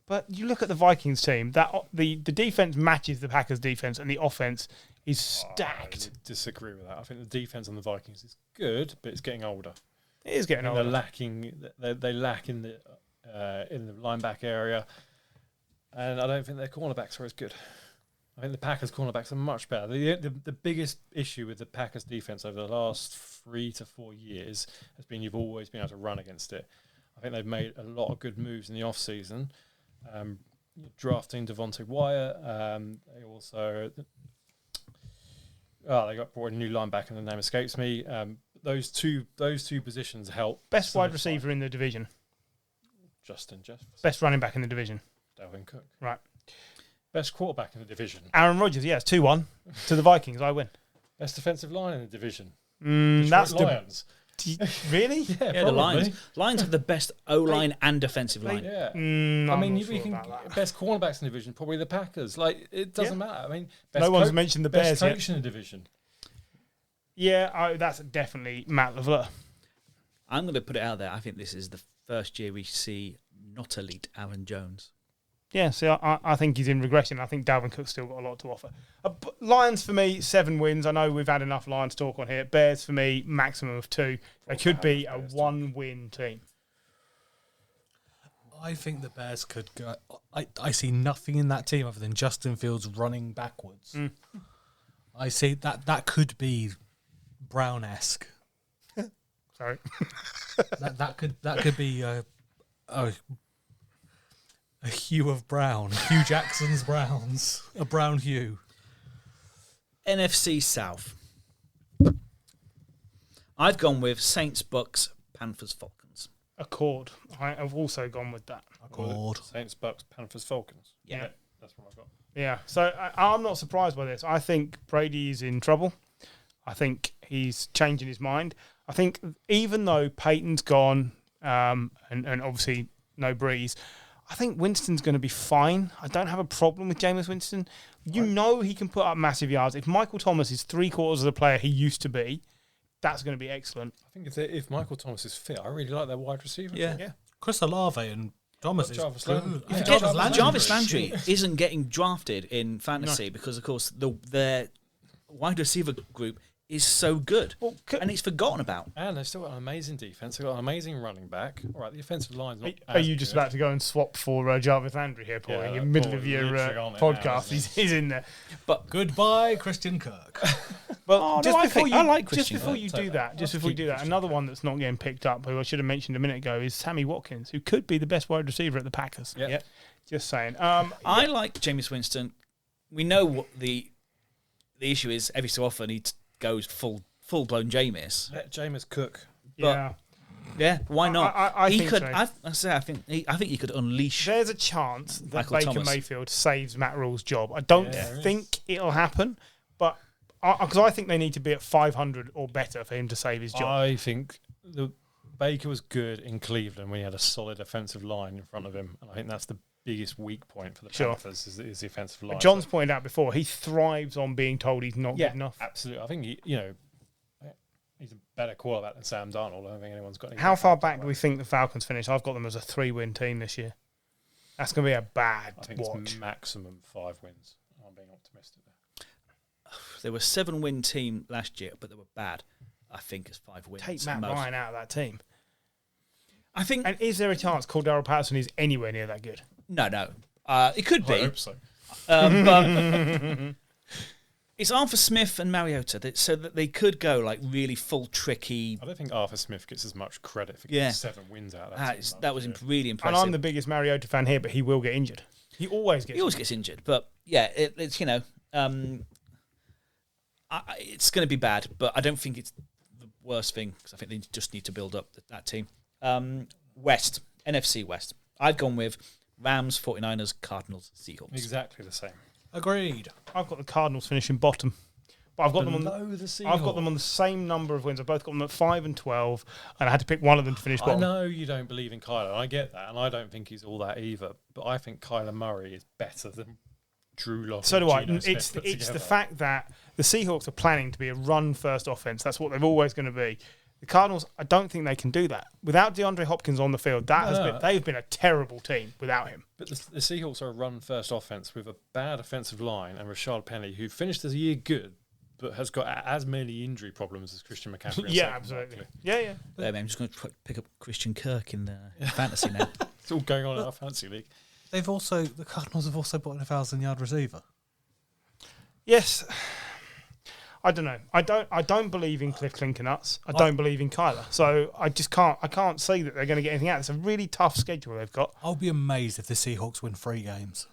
But you look at the Vikings team. That the defense matches the Packers' defense, and the offense is stacked. I would disagree with that. I think the defense on the Vikings is good, but it's getting older. It is getting And older. they're lacking. They lack in the linebacker area, and I don't think their cornerbacks are as good. I think the Packers' cornerbacks are much better. The biggest issue with the Packers' defense over the last 3 to 4 years has been you've always been able to run against it. I think they've made a lot of good moves in the off season, drafting Devontae Wyatt. They also they got brought in a new linebacker, and the name escapes me. Those two positions help. Best wide solidify. receiver in the division. Justin Jefferson, Best running back in the division. Dalvin Cook. Right. Best quarterback in the division. Aaron Rodgers, yes, 2-1 to the Vikings. I win. Best defensive line in the division. That's Detroit Lions. really? Yeah, Yeah, the probably. Lions. Lions have the best O-line and defensive line. Yeah. I I mean, mean, you can best cornerbacks in the division, probably the Packers. Like, it doesn't matter. I mean, best No one's mentioned the Bears best yet. coach in the division. Yeah, that's definitely Matt LaFleur. I'm going to put it out there. I think this is the first year we see not elite Aaron Jones. Yeah, see, I think he's in regression. I think Dalvin Cook's still got a lot to offer. Lions for me, 7 wins. I know we've had enough Lions talk on here. Bears for me, maximum of 2. They could be a 1-win team. I think the Bears could go. I see nothing in that team other than Justin Fields running backwards. I see that could be Brown-esque. Sorry. that could be a hue of brown. Hugh Jackson's Browns. A brown hue. NFC South. I've gone with Saints, Bucks, Panthers, Falcons. Accord. I have also gone with that. Accord. Saints, Bucks, Panthers, Falcons. Yeah. That's what I've got. Yeah, so I'm not surprised by this. I think Brady's in trouble. I think he's changing his mind. I think even though Peyton's gone and obviously no Breeze, I think Winston's going to be fine. I don't have a problem with Jameis Winston. You know he can put up massive yards. If Michael Thomas is 3/4 of the player he used to be, that's going to be excellent. I think if Michael Thomas is fit, I really like their wide receiver. Yeah. Chris Olave and Thomas is Jarvis good. Landry. Yeah, Yeah, Jarvis Landry. Jarvis Landry isn't getting drafted in fantasy because, of course, their wide receiver group is so good, Well, and he's forgotten about. And they've still got an amazing defense. They've got an amazing running back. All right, the offensive line's not. Are as you just good. about to go and swap for Jarvis Landry here, Paul? Yeah, in the that middle Paul of is your literally on it podcast. now, isn't He's in there. Goodbye, Christian Kirk. Well, no, I like Christian before Kirk. you Take do that. that, just I'll before you keep do that, Christian another Kirk. one that's not getting picked up, who I should have mentioned a minute ago, is Sammy Watkins, who could be the best wide receiver at the Packers. Yep. Just saying. I like Jameis Winston. We know what the issue is. Every so often he goes full blown Jameis. Let Jameis cook. Yeah. Yeah, why not? I he think could. so. I think he could unleash. There's a chance that Michael Baker Thomas. Mayfield saves Matt Rule's job. I don't there think it'll happen, but because I think they need to be at 500 or better for him to save his job. I think Baker was good in Cleveland when he had a solid offensive line in front of him, and I think that's the biggest weak point for the Panthers is the offensive line. John's pointed out before, he thrives on being told he's not good enough. Absolutely. I think he's a better quarterback than Sam Darnold. I don't think anyone's got any. How far back do we think the Falcons finish? I've got them as a 3-win team this year. That's going to be a bad I think watch. it's maximum 5 wins. I'm being optimistic there. They were a 7-win team last year, but they were bad. I think it's 5 wins. Take Matt at most. Ryan out of that team. I think. And is there a chance Cordero Patterson is anywhere near that good? No. It could be. I hope so. But it's Arthur Smith and Mariota, so that they could go like really full tricky. I don't think Arthur Smith gets as much credit for Yeah. getting 7 wins out of that. team That was last year. really impressive. And I'm the biggest Mariota fan here, but he will get injured. He always gets He always gets injured, but yeah, it's it's going to be bad, but I don't think it's the worst thing because I think they just need to build up that team. West, NFC West. I've gone with Rams, 49ers, Cardinals, Seahawks. Exactly the same. Agreed. I've got the Cardinals finishing bottom. But I've got them on Below the Seahawks. I've got them on the same number of wins. I've both got them at 5 and 12, and I had to pick one of them to finish I bottom. know you don't believe in Kyler. I get that, and I don't think he's all that either. But I think Kyler Murray is better than Drew Lock. So do I. Geno Smith It's put the together. fact that the Seahawks are planning to be a run-first offense. That's what they're always going to be. The Cardinals, I don't think they can do that. Without DeAndre Hopkins on the field, they've been a terrible team without him. But the Seahawks are a run-first offense with a bad offensive line and Rashad Penny, who finished the year good, but has got as many injury problems as Christian McCaffrey. and Yeah, Saquon absolutely. Barkley. Yeah. I'm just going to pick up Christian Kirk in fantasy now. It's all going on in our fantasy league. The Cardinals have also bought a 1,000-yard receiver. Yes. I don't know. I don't believe in Cliff Clinkernuts. I don't believe in Kyler. So I can't say that they're going to get anything out. It's a really tough schedule they've got. I'll be amazed if the Seahawks win 3 games.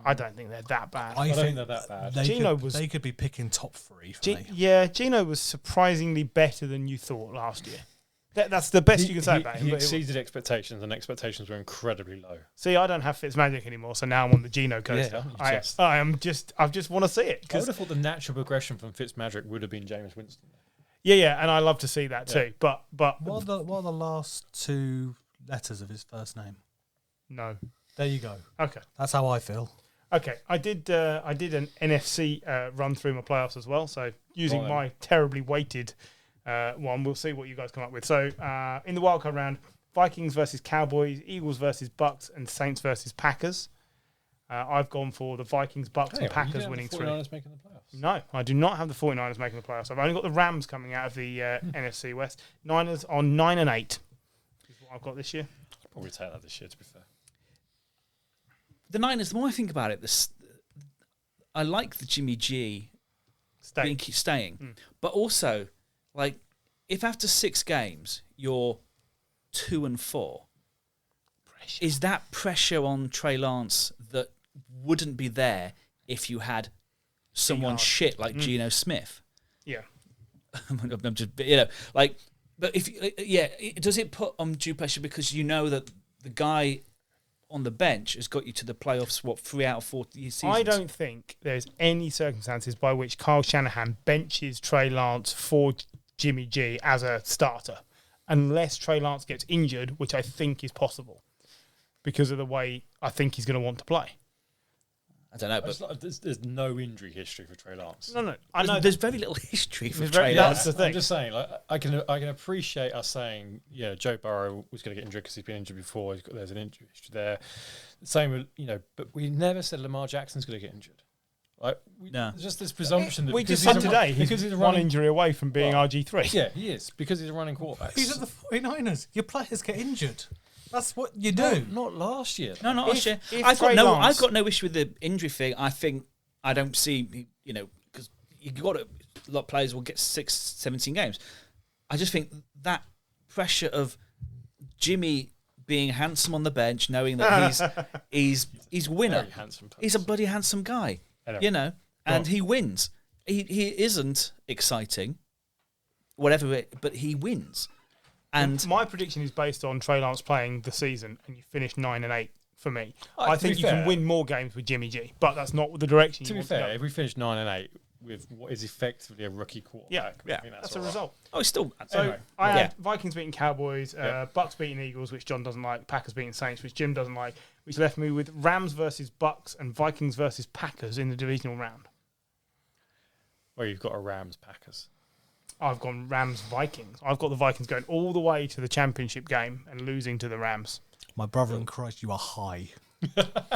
I don't think they're that bad. I don't think they're that bad. They could be picking top 3 for me. Yeah, Geno was surprisingly better than you thought last year. That's the best you can say about him. He but exceeded expectations, and expectations were incredibly low. See, I don't have Fitzmagic anymore, so now I'm on the Geno coaster. Yeah, I just want to see it. I would have thought the natural progression from Fitzmagic would have been Jameis Winston. Yeah, and I love to see that too. But What are the last 2 letters of his first name? no. There you go. Okay. That's how I feel. Okay, I did an NFC run through my playoffs as well. So using Right. my terribly weighted one, we'll see what you guys come up with. So in the wildcard round, Vikings versus Cowboys, Eagles versus Bucks, and Saints versus Packers. I've gone for the Vikings, Bucks, and Packers winning 3. Making the playoffs. No, I do not have the 49ers making the playoffs. I've only got the Rams coming out of the NFC West. Niners on 9 and 8 is what I've got this year. I'll probably take that this year, to be fair. The Niners, the more I think about it, I like the Jimmy G staying. But also, like, if after 6 games you're 2 and 4, is that pressure on Trey Lance that wouldn't be there if you had someone shit like Geno Smith? Yeah. I'm just, but does it put undue pressure because you know that the guy on the bench has got you to the playoffs, 3 out of 4 seasons? I don't think there's any circumstances by which Kyle Shanahan benches Trey Lance for Jimmy G as a starter, unless Trey Lance gets injured, which I think is possible because of the way I think he's going to want to play. I don't know, but There's no injury history for Trey Lance. No, I know. there's very little history for There's Trey that's Lance. the thing. I'm just saying, like, I can appreciate us saying, yeah, Joe Burrow was going to get injured because he's been injured before. There's an injury history there. Same with, but we never said Lamar Jackson's going to get injured. Like, No. there's just this presumption that We because just said he's a- today because he's he's a one running, injury away from being Well, RG3. yeah, he is because he's a running quarterback. He's at the 49ers. Your players get injured. That's what you do. Not last year. No, not last year. if I've Trey got Lance- no issue with the injury thing. I don't see, because you got a lot of players will get 17 games. I just think that pressure of Jimmy being handsome on the bench, knowing that he's winner. Very handsome person. He's a bloody handsome guy, Anyway. and he wins. He isn't exciting. whatever. But he wins. And my prediction is based on Trey Lance playing the season, and you finish 9-8 for me. To I think be you fair- can win more games with Jimmy G, but that's not the direction To you be want fair, to go. if we finish 9-8 with what is effectively a rookie quarterback, I think that's a all right. result. oh, it's still. So Anyway, I yeah. had Vikings beating Cowboys, Bucks beating Eagles, which John doesn't like, Packers beating Saints, which Jim doesn't like, which left me with Rams versus Bucks and Vikings versus Packers in the divisional round. Well, you've got a Rams Packers. I've gone Rams Vikings. I've got the Vikings going all the way to the championship game and losing to the Rams. My brother in Christ, you are high.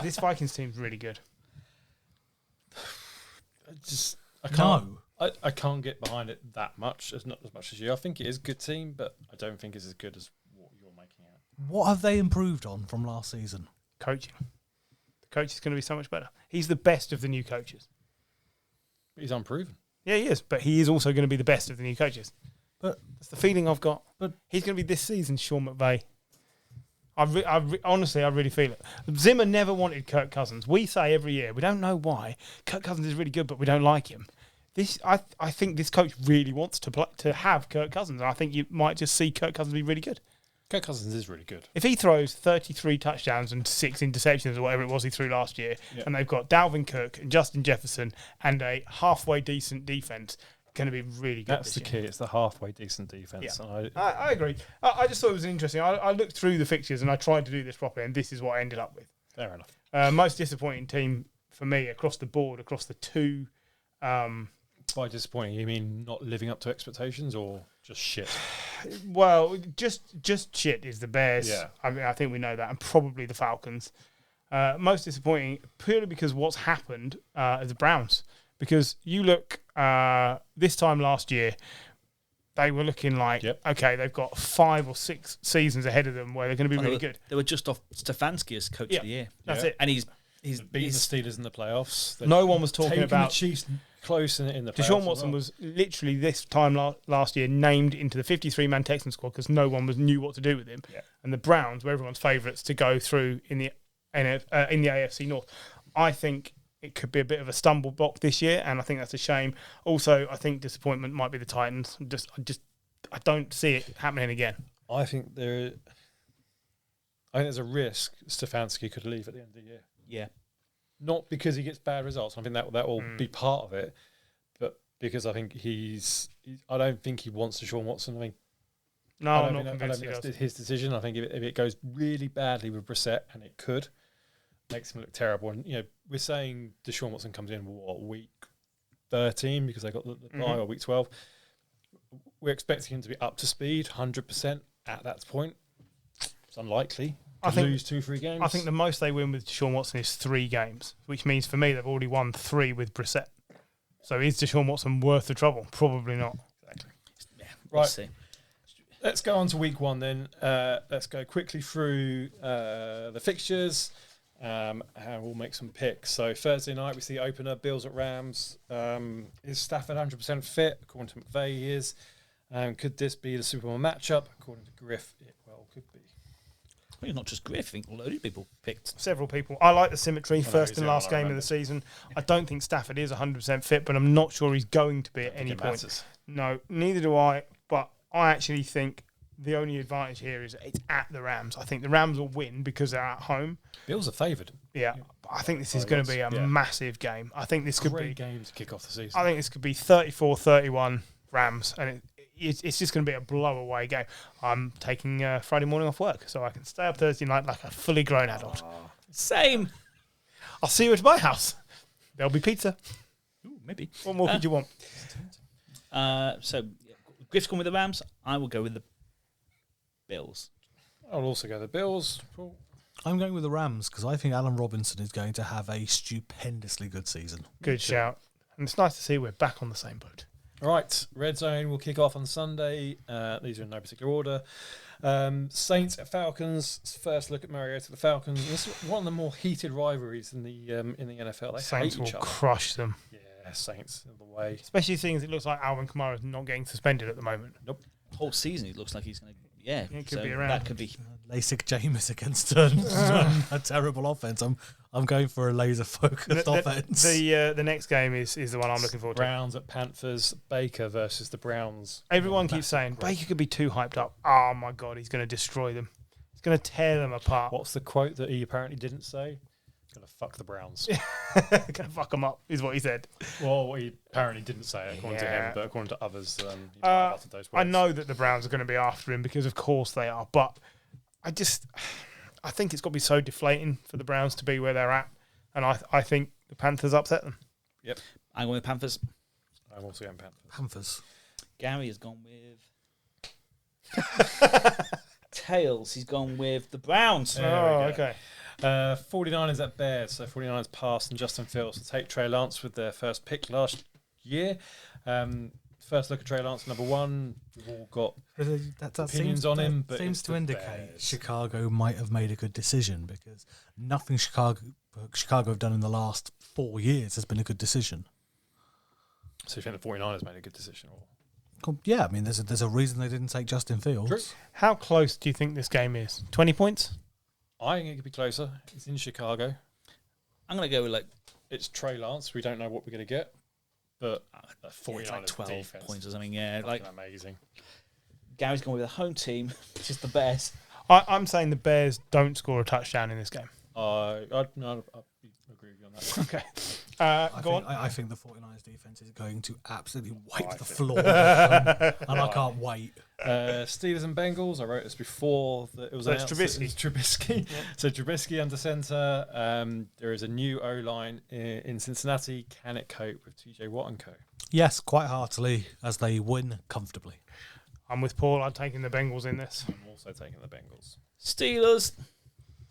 This Vikings team's really good. I can't. No. I can't get behind it that much. Not as much as you. I think it is a good team, but I don't think it's as good as what you're making out. What have they improved on from last season? Coaching. The coach is going to be so much better. He's the best of the new coaches. He's unproven. Yeah, he is, but he is also going to be the best of the new coaches. But That's the feeling I've got. But- he's going to be this season's Sean McVay. Honestly, I really feel it. Zimmer never wanted Kirk Cousins. We say every year, we don't know why. Kirk Cousins is really good, but we don't like him. I think this coach really wants to have Kirk Cousins. And I think you might just see Kirk Cousins be really good. Kirk Cousins is really good. If he throws 33 touchdowns and 6 interceptions or whatever it was he threw last year, and they've got Dalvin Cook and Justin Jefferson and a halfway decent defense, going to be really good. That's the key. It's the halfway decent defense. Yeah. And I agree. I just thought it was interesting. I looked through the fixtures and I tried to do this properly, and this is what I ended up with. fair enough. Most disappointing team for me across the board, across the two. By disappointing, you mean not living up to expectations or just shit? Well, just shit is the Bears. Yeah. I mean, I think we know that, and probably the Falcons. Most disappointing purely because what's happened is the Browns. Because you look this time last year, they were looking like okay, they've got 5 or 6 seasons ahead of them where they're going to be really good. They were just off Stefanski as coach of the year. That's it. And he's Beating the Steelers in the playoffs. They're No one was talking taking about the Chiefs close in the playoffs. Deshaun as Watson well. was literally this time last year named into the 53-man Texans squad because no one knew what to do with him. Yeah. And the Browns were everyone's favourites to go through in the AFC North. I think it could be a bit of a stumble block this year, and I think that's a shame. Also, I think disappointment might be the Titans. I don't see it happening again. I think there's a risk Stefanski could leave at the end of the year. yeah. Not because he gets bad results. I think that will be part of it, but because I think I don't think he wants Deshaun Watson. I mean, No, I I'm don't not think convinced he that's does. his decision. I think if it goes really badly with Brissett, and it could, makes him look terrible. And we're saying Deshaun Watson comes in week 13 because they got the bye, or week 12. We're expecting him to be up to speed 100% at that point. It's unlikely. I think lose 2-3 games. I think the most they win with Deshaun Watson is 3 games, which means for me they've already won 3 with Brissett. So is Deshaun Watson worth the trouble? Probably not. Exactly. Yeah. We'll Right. see. Let's go on to week 1 then. Let's go quickly through the fixtures and we'll make some picks. So Thursday night we see opener, Bills at Rams. Is Stafford 100% fit? According to McVay, he is. Could this be the Super Bowl matchup? According to Griff, it well could be. Well, not just Griff. I think a load of people picked. Several people. I like the symmetry, first he's and the last one I game of remember. the season. I don't think Stafford is 100% fit, but I'm not sure he's going to be at any It point. matters. No, neither do I, but I actually think the only advantage here is it's at the Rams. I think the Rams will win because they're at home. Bills are favoured. Yeah, I think this is By going to lots. be a Yeah. massive game. I think this could Great be. game to kick off the season. I think this could be 34-31 Rams, and it's just going to be a blow-away game. I'm taking Friday morning off work, so I can stay up Thursday night like a fully grown adult. Same. I'll see you at my house. There'll be pizza. Ooh, maybe. What more could you want? So Griff's gone with the Rams. I will go with the Bills. I'll also go the Bills. Cool. I'm going with the Rams because I think Allen Robinson is going to have a stupendously good season. Good shout. And it's nice to see we're back on the same boat. All right, Red Zone will kick off on Sunday. These are in no particular order. Saints at Falcons. First look at Mariota. The Falcons. This is one of the more heated riveries in the NFL. They Saints hate will each other. crush them. Yeah, Saints in the way. Especially seeing as it looks like Alvin Kamara's not getting suspended at the moment. Whole season, it looks like he's going to Yeah, It could so be around. that could be. LASIK Jameis against a terrible offense. I'm going for a laser focused offense. The next game is the one I'm looking forward to. Browns at Panthers. Baker versus the Browns. Everyone keeps saying Great. Baker could be too hyped up. Oh my god, he's going to destroy them. He's going to tear them apart. What's the quote that he apparently didn't say? Gonna fuck the Browns. Going to fuck them up is what he said. Well, he apparently didn't say it according to Yeah. him, but according to others, he might have uttered those words. I know that the Browns are going to be after him because of course they are, but I think it's got to be so deflating for the Browns to be where they're at, and I think the Panthers upset them. Yep. I'm going with Panthers. I'm also going Panthers. Panthers. Gary has gone with tails. He's gone with the Browns. There we Oh, go. okay. 49ers at Bears. So 49ers passed and Justin Fields to take Trey Lance with their first pick last year. First look at Trey Lance, number one. We've all got That opinions seems, on him, that but seems it's to the indicate Bears. Chicago might have made a good decision because nothing Chicago have done in the last 4 years has been a good decision. So you think the 49ers made a good decision? Or? Well, yeah, I mean, there's a reason they didn't take Justin Fields. True. How close do you think this game is? 20 points? I think it could be closer. It's in Chicago. I'm going to go with It's Trey Lance. We don't know what we're going to get. But the 49ers it's like 12 defense points or something. Yeah, fucking like amazing. Gary's gone with a home team, which is the Bears. I'm saying the Bears don't score a touchdown in this game. I agree with you on that. Okay. I think the 49ers defense is going to absolutely wipe I the think- floor. And I can't wait. Steelers and Bengals. I wrote this before that it was So it's announced. Trubisky. It's Trubisky. So Trubisky under centre. There is a new O-line in Cincinnati. Can it cope with TJ Watt and co? Yes, quite heartily as they win comfortably. I'm with Paul. I'm taking the Bengals in this. I'm also taking the Bengals. Steelers.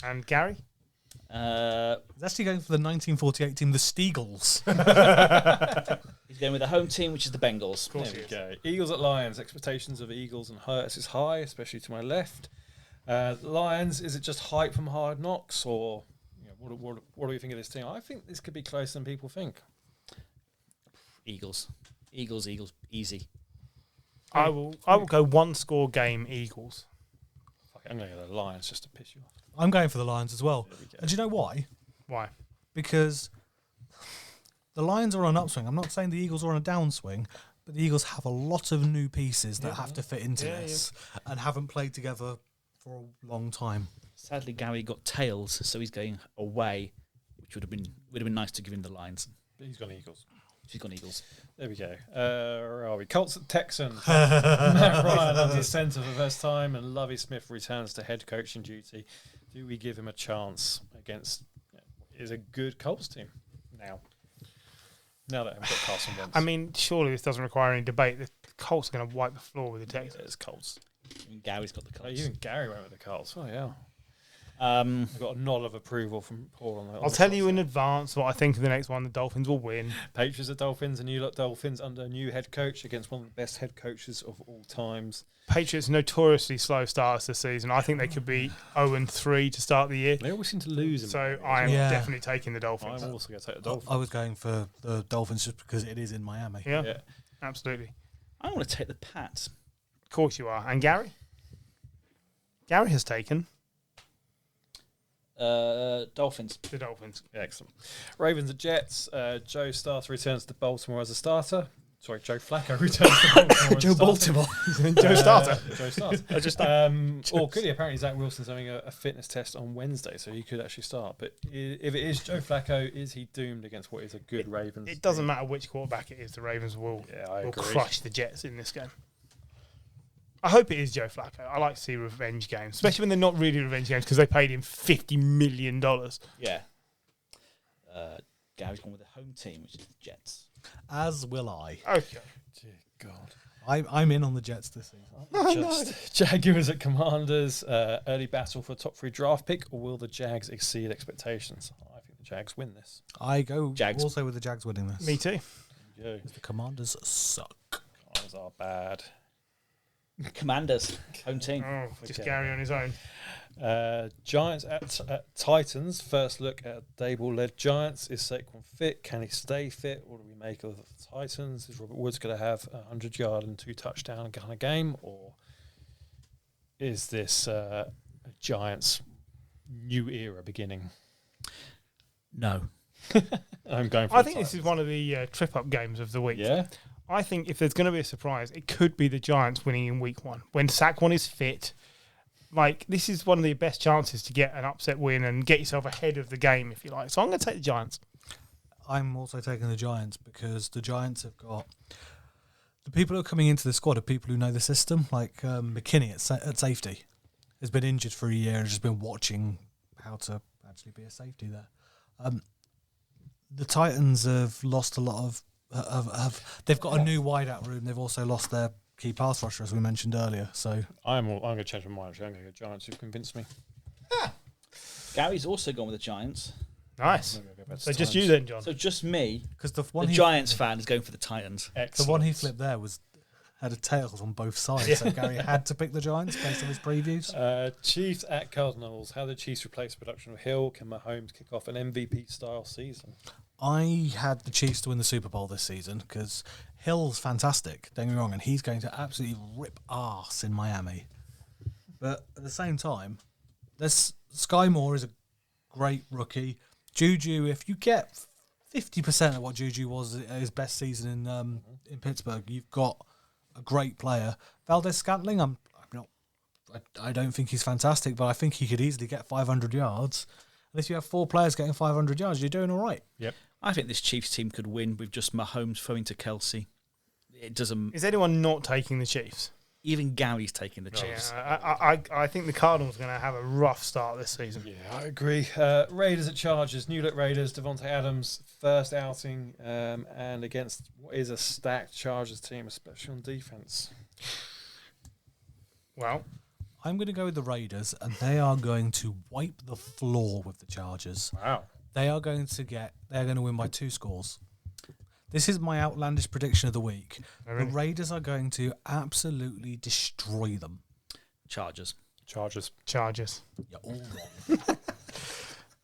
And Gary? He's actually going for the 1948 team, the Steagles. He's going with a home team, which is the Bengals. course There we he go. Eagles at Lions. Expectations of Eagles and Hurts is high, especially to my left. Lions, is it just hype from Hard Knocks, or what do you think of this team? I think this could be closer than people think. Eagles, easy. I will go one score game Eagles. Fuck it, I'm going to go the Lions just to piss you off. I'm going for the Lions as well. There we go. And do you know why? Why? Because the Lions are on an upswing. I'm not saying the Eagles are on a downswing, but the Eagles have a lot of new pieces that have to fit into this and haven't played together for a long time. Sadly, Gary got tails, so he's going away, which would have been nice to give him the Lions. But he's gone Eagles. He's gone Eagles. There we go. Where are we? Colts at Texans. Matt Ryan under centre for the first time, and Lovie Smith returns to head coaching duty. Do we give him a chance against what is a good Colts team now? Now that I've got Carson Wentz. I mean, surely this doesn't require any debate. The Colts are going to wipe the floor with the Texans. It's Colts. And Gary's got the Oh, Colts. even Gary went with the Colts. Oh, yeah. Um, I've got a nod of approval from Paul on that. I'll tell you in advance what I think of the next one. The Dolphins will win. Patriots at Dolphins, and you lot Dolphins under a new head coach against one of the best head coaches of all times. Patriots notoriously slow starts this season. I think they could be 0-3 to start the year. They always seem to lose. So I am definitely taking the Dolphins. I'm also going to take the Dolphins. I was going for the Dolphins just because it is in Miami. Yeah, absolutely. I want to take the Pats. Of course you are. And Gary? Gary has taken Dolphins. the Dolphins. Excellent. Ravens at Jets. Joe Starter returns to Baltimore as a starter. Sorry, Joe Flacco returns to Baltimore. Joe Baltimore. Joe Starter. Joe Starter. Or could he? Apparently, Zach Wilson's having a fitness test on Wednesday, so he could actually start. But if it is Joe Flacco, is he doomed against what is a good Ravens? It doesn't matter which quarterback it is. The Ravens will agree. crush the Jets in this game. I hope it is Joe Flacco. I like to see revenge games, especially when they're not really revenge games because they paid him $50 million. Yeah. Gary's gone with the home team, which is the Jets. As will I. Okay. Dear God. I'm in on the Jets this season. Jaguars at Commanders. Early battle for a top 3 draft pick, or will the Jags exceed expectations? I think the Jags win this. I go Jags. also with the Jags winning this. Me too. There you The Commanders suck. go. Commanders are bad. Commanders, home team. Oh, just Okay. Gary on his own. Giants at Titans. First look at Dable-led Giants. Is Saquon fit? Can he stay fit? What do we make of the Titans? Is Robert Woods going to have a 100-yard and 2 touchdown kind of game, or is this Giants' new era beginning? No. I'm going for I the think this is Titans. one of the trip-up games of the week. Yeah? I think if there's going to be a surprise, it could be the Giants winning in week 1. When Saquon is fit, like, this is one of the best chances to get an upset win and get yourself ahead of the game, if you like. So I'm going to take the Giants. I'm also taking the Giants because the Giants have got the people who are coming into the squad are people who know the system. Like McKinney at safety has been injured for a year and has just been watching how to actually be a safety there. The Titans have lost a lot of. They've got a new wideout room. They've also lost their key pass rusher, as we mentioned earlier. So I'm going to change my mind. Actually, I'm going to go Giants. You've convinced me. Gary's also gone with the Giants. Nice. I'm gonna go back to So just Titans. you then, John. So just me, because the the Giants fan, is going for the Titans. the one he flipped there had a tails on both sides. So Gary had to pick the Giants based on his previews. Chiefs at Cardinals. How do the Chiefs replace the production of Hill? Can Mahomes kick off an MVP-style season? I had the Chiefs to win the Super Bowl this season because Hill's fantastic, don't get me wrong, and he's going to absolutely rip arse in Miami. But at the same time, Sky Moore is a great rookie. Juju, if you get 50% of what Juju was at his best season in Pittsburgh, you've got a great player. Valdez-Scantling, I don't think he's fantastic, but I think he could easily get 500 yards. And if you have 4 players getting 500 yards, you're doing all right. Yep. I think this Chiefs team could win with just Mahomes throwing to Kelsey. It doesn't. Is anyone not taking the Chiefs? Even Gary's taking the Chiefs. Yeah, I think the Cardinals are going to have a rough start this season. Yeah, I agree. Raiders at Chargers. New look Raiders. Devontae Adams, first outing, and against what is a stacked Chargers team, especially on defense. Well, I'm going to go with the Raiders, and they are going to wipe the floor with the Chargers. Wow. They're going to win by 2 scores. This is my outlandish prediction of the week. Really? The Raiders are going to absolutely destroy them. Chargers. Chargers. You're all wrong.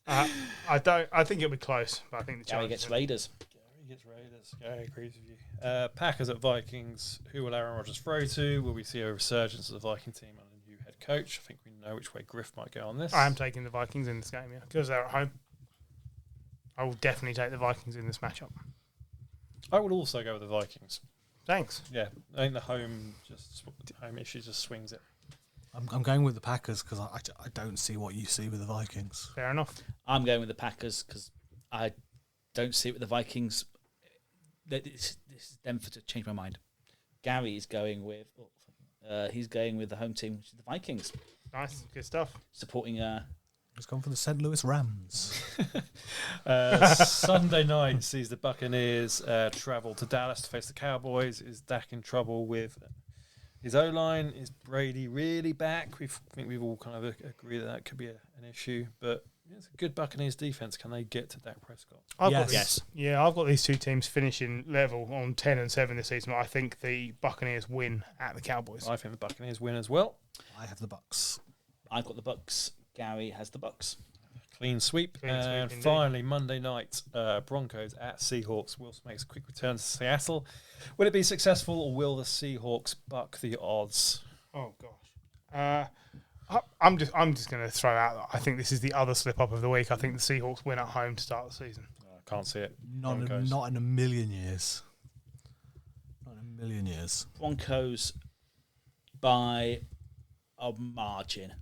I think it'll be close, but I think the Gary Chargers. gets Raiders. Gary gets Raiders. Gary agrees with you. Packers at Vikings. Who will Aaron Rodgers throw to? Will we see a resurgence of the Viking team under a new head coach? I think we know which way Griff might go on this. I am taking the Vikings in this game, yeah, because they're at home. I will definitely take the Vikings in this matchup. I would also go with the Vikings. Thanks. Yeah, I think the home issue just swings it. I'm going with the Packers because I don't see what you see with the Vikings. Fair enough. I'm going with the Packers because I don't see it with the Vikings. This is them to change my mind. Gary is going with the home team, which is the Vikings, Nice. Good stuff. supporting. He's gone for the St. Louis Rams. Sunday night sees the Buccaneers travel to Dallas to face the Cowboys. Is Dak in trouble with his O-line? Is Brady really back? I think we've all kind of agreed that could be an issue. But it's a good Buccaneers defense. Can they get to Dak Prescott? I've Yes. I've got these 2 teams finishing level on 10-7 this season. I think the Buccaneers win at the Cowboys. I think the Buccaneers win as well. I have the Bucks. I've got the Bucks. Gary has the Bucks. Clean sweep. Clean sweep And indeed. finally, Monday night, Broncos at Seahawks. Wilson makes a quick return to Seattle. Will it be successful, or will the Seahawks buck the odds? Oh gosh. I'm just going to throw out. I think this is the other slip up of the week. I think the Seahawks win at home to start the season. I can't see it. Not in a million years. Not in a million years. Broncos by a margin.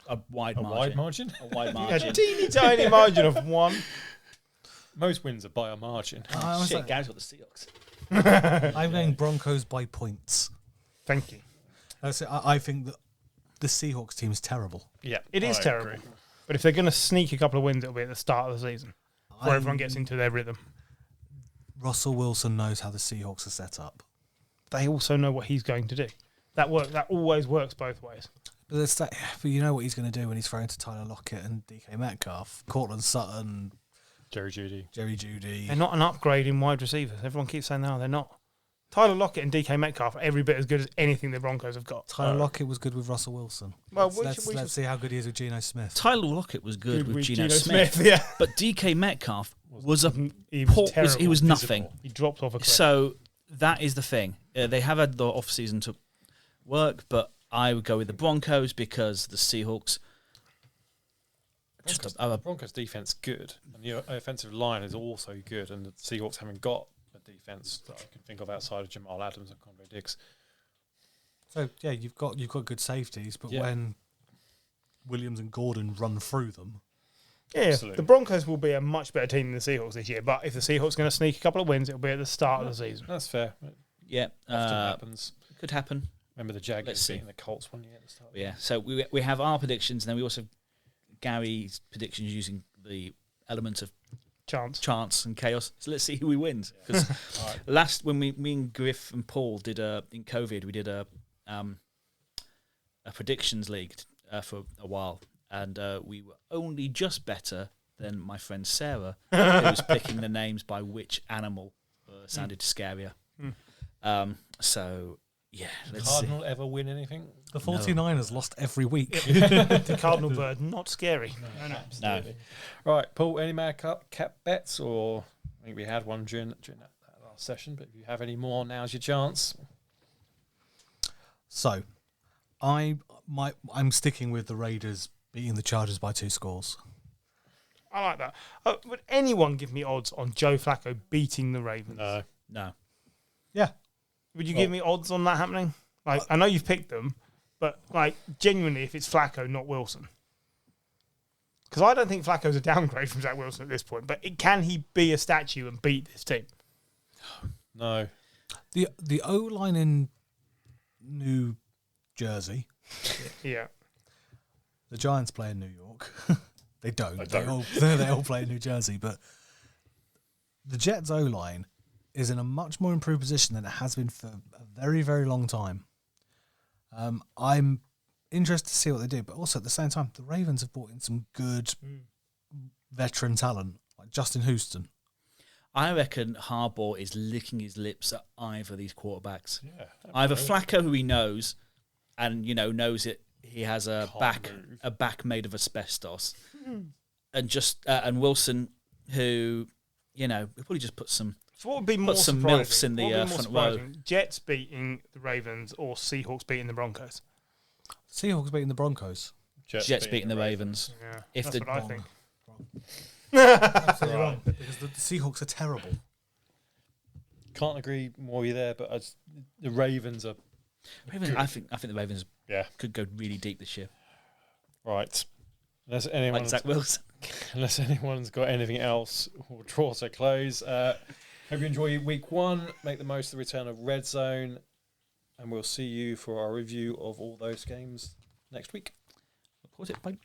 A wide A margin. wide margin? A wide A margin. teeny tiny margin of 1. Most wins are by a margin. Shit, Gary's got the Seahawks. I'm going Broncos by points. Thank you. I think that the Seahawks team is terrible. Yeah, It is I terrible. agree. But if they're going to sneak a couple of wins, it'll be at the start of the season, where everyone gets into their rhythm. Russell Wilson knows how the Seahawks are set up. They also know what he's going to do. That always works both ways. But you know what he's going to do when he's thrown to Tyler Lockett and DK Metcalf, Cortland Sutton, Jerry Jeudy. Jerry Jeudy. They're not an upgrade in wide receivers. Everyone keeps saying, no, they're not. Tyler Lockett and DK Metcalf are every bit as good as anything the Broncos have got. Tyler Lockett was good with Russell Wilson. Well, let's see how good he is with Geno Smith. Tyler Lockett was good with Geno Geno Smith. Yeah. But DK Metcalf was a He poor, was terrible. he was nothing. He dropped off a cliff. So that is the thing. They have had the off season to work, but I would go with the Broncos because the Seahawks. Broncos defense good, and the offensive line is also good, and the Seahawks haven't got a defense that I can think of outside of Jamal Adams and Conrad Diggs. So yeah, you've got good safeties, but Yeah. when Williams and Gordon run through them, Yeah, Absolutely. the Broncos will be a much better team than the Seahawks this year. But if the Seahawks are going to sneak a couple of wins, it'll be at the start of the season. That's fair. It Yeah, often happens. could happen. Remember the Let's Jaguars see. beating the Colts one year at the start. Yeah, so we have our predictions, and then we also have Gary's predictions using the element of chance and chaos. So let's see who we wins. Because Right. last when me and Griff and Paul did in COVID, we did a predictions league for a while, and we were only just better than my friend Sarah, who was picking the names by which animal sounded scarier. So yeah, let's Cardinal ever win anything? the 49ers lost every week. The Cardinal bird, not scary. No. No. Right, Paul, any mad cap bets? Or I think we had one during that last session, but if you have any more, now's your chance. So, I'm sticking with the Raiders beating the Chargers by 2 scores. I like that. Would anyone give me odds on Joe Flacco beating the Ravens? No. Yeah, Would you give me odds on that happening? Like, I know you've picked them, but like genuinely, if it's Flacco, not Wilson, because I don't think Flacco's a downgrade from Zach Wilson at this point. But can he be a statue and beat this team? No. the O line in New Jersey. Yeah. The Giants play in New York. They don't. They don't. They all play in New Jersey. But the Jets O line is in a much more improved position than it has been for a very, very long time. I'm interested to see what they do, but also at the same time, the Ravens have brought in some good veteran talent, like Justin Houston. I reckon Harbaugh is licking his lips at either of these quarterbacks. Yeah. Either Flacco, who he knows, and knows it, he has a Can't back made of asbestos, and Wilson, who he'll probably just put some. So what would be more Put some surprising? milfs in the, What would be more front row. surprising? Jets beating the Ravens or Seahawks beating the Broncos? Seahawks beating the Broncos. Jets beating the Ravens. Yeah, If that's the- what I think. Absolutely wrong. Because the Seahawks are terrible. Can't agree more with you there, but the Ravens are Ravens, I think the Ravens could go really deep this year, right. Unless like anyone's Zach Wilson. Unless anyone's got anything else, we'll draw to a close. Hope you enjoy week 1. Make the most of the return of Red Zone. And we'll see you for our review of all those games next week. Look forward to it. Bye.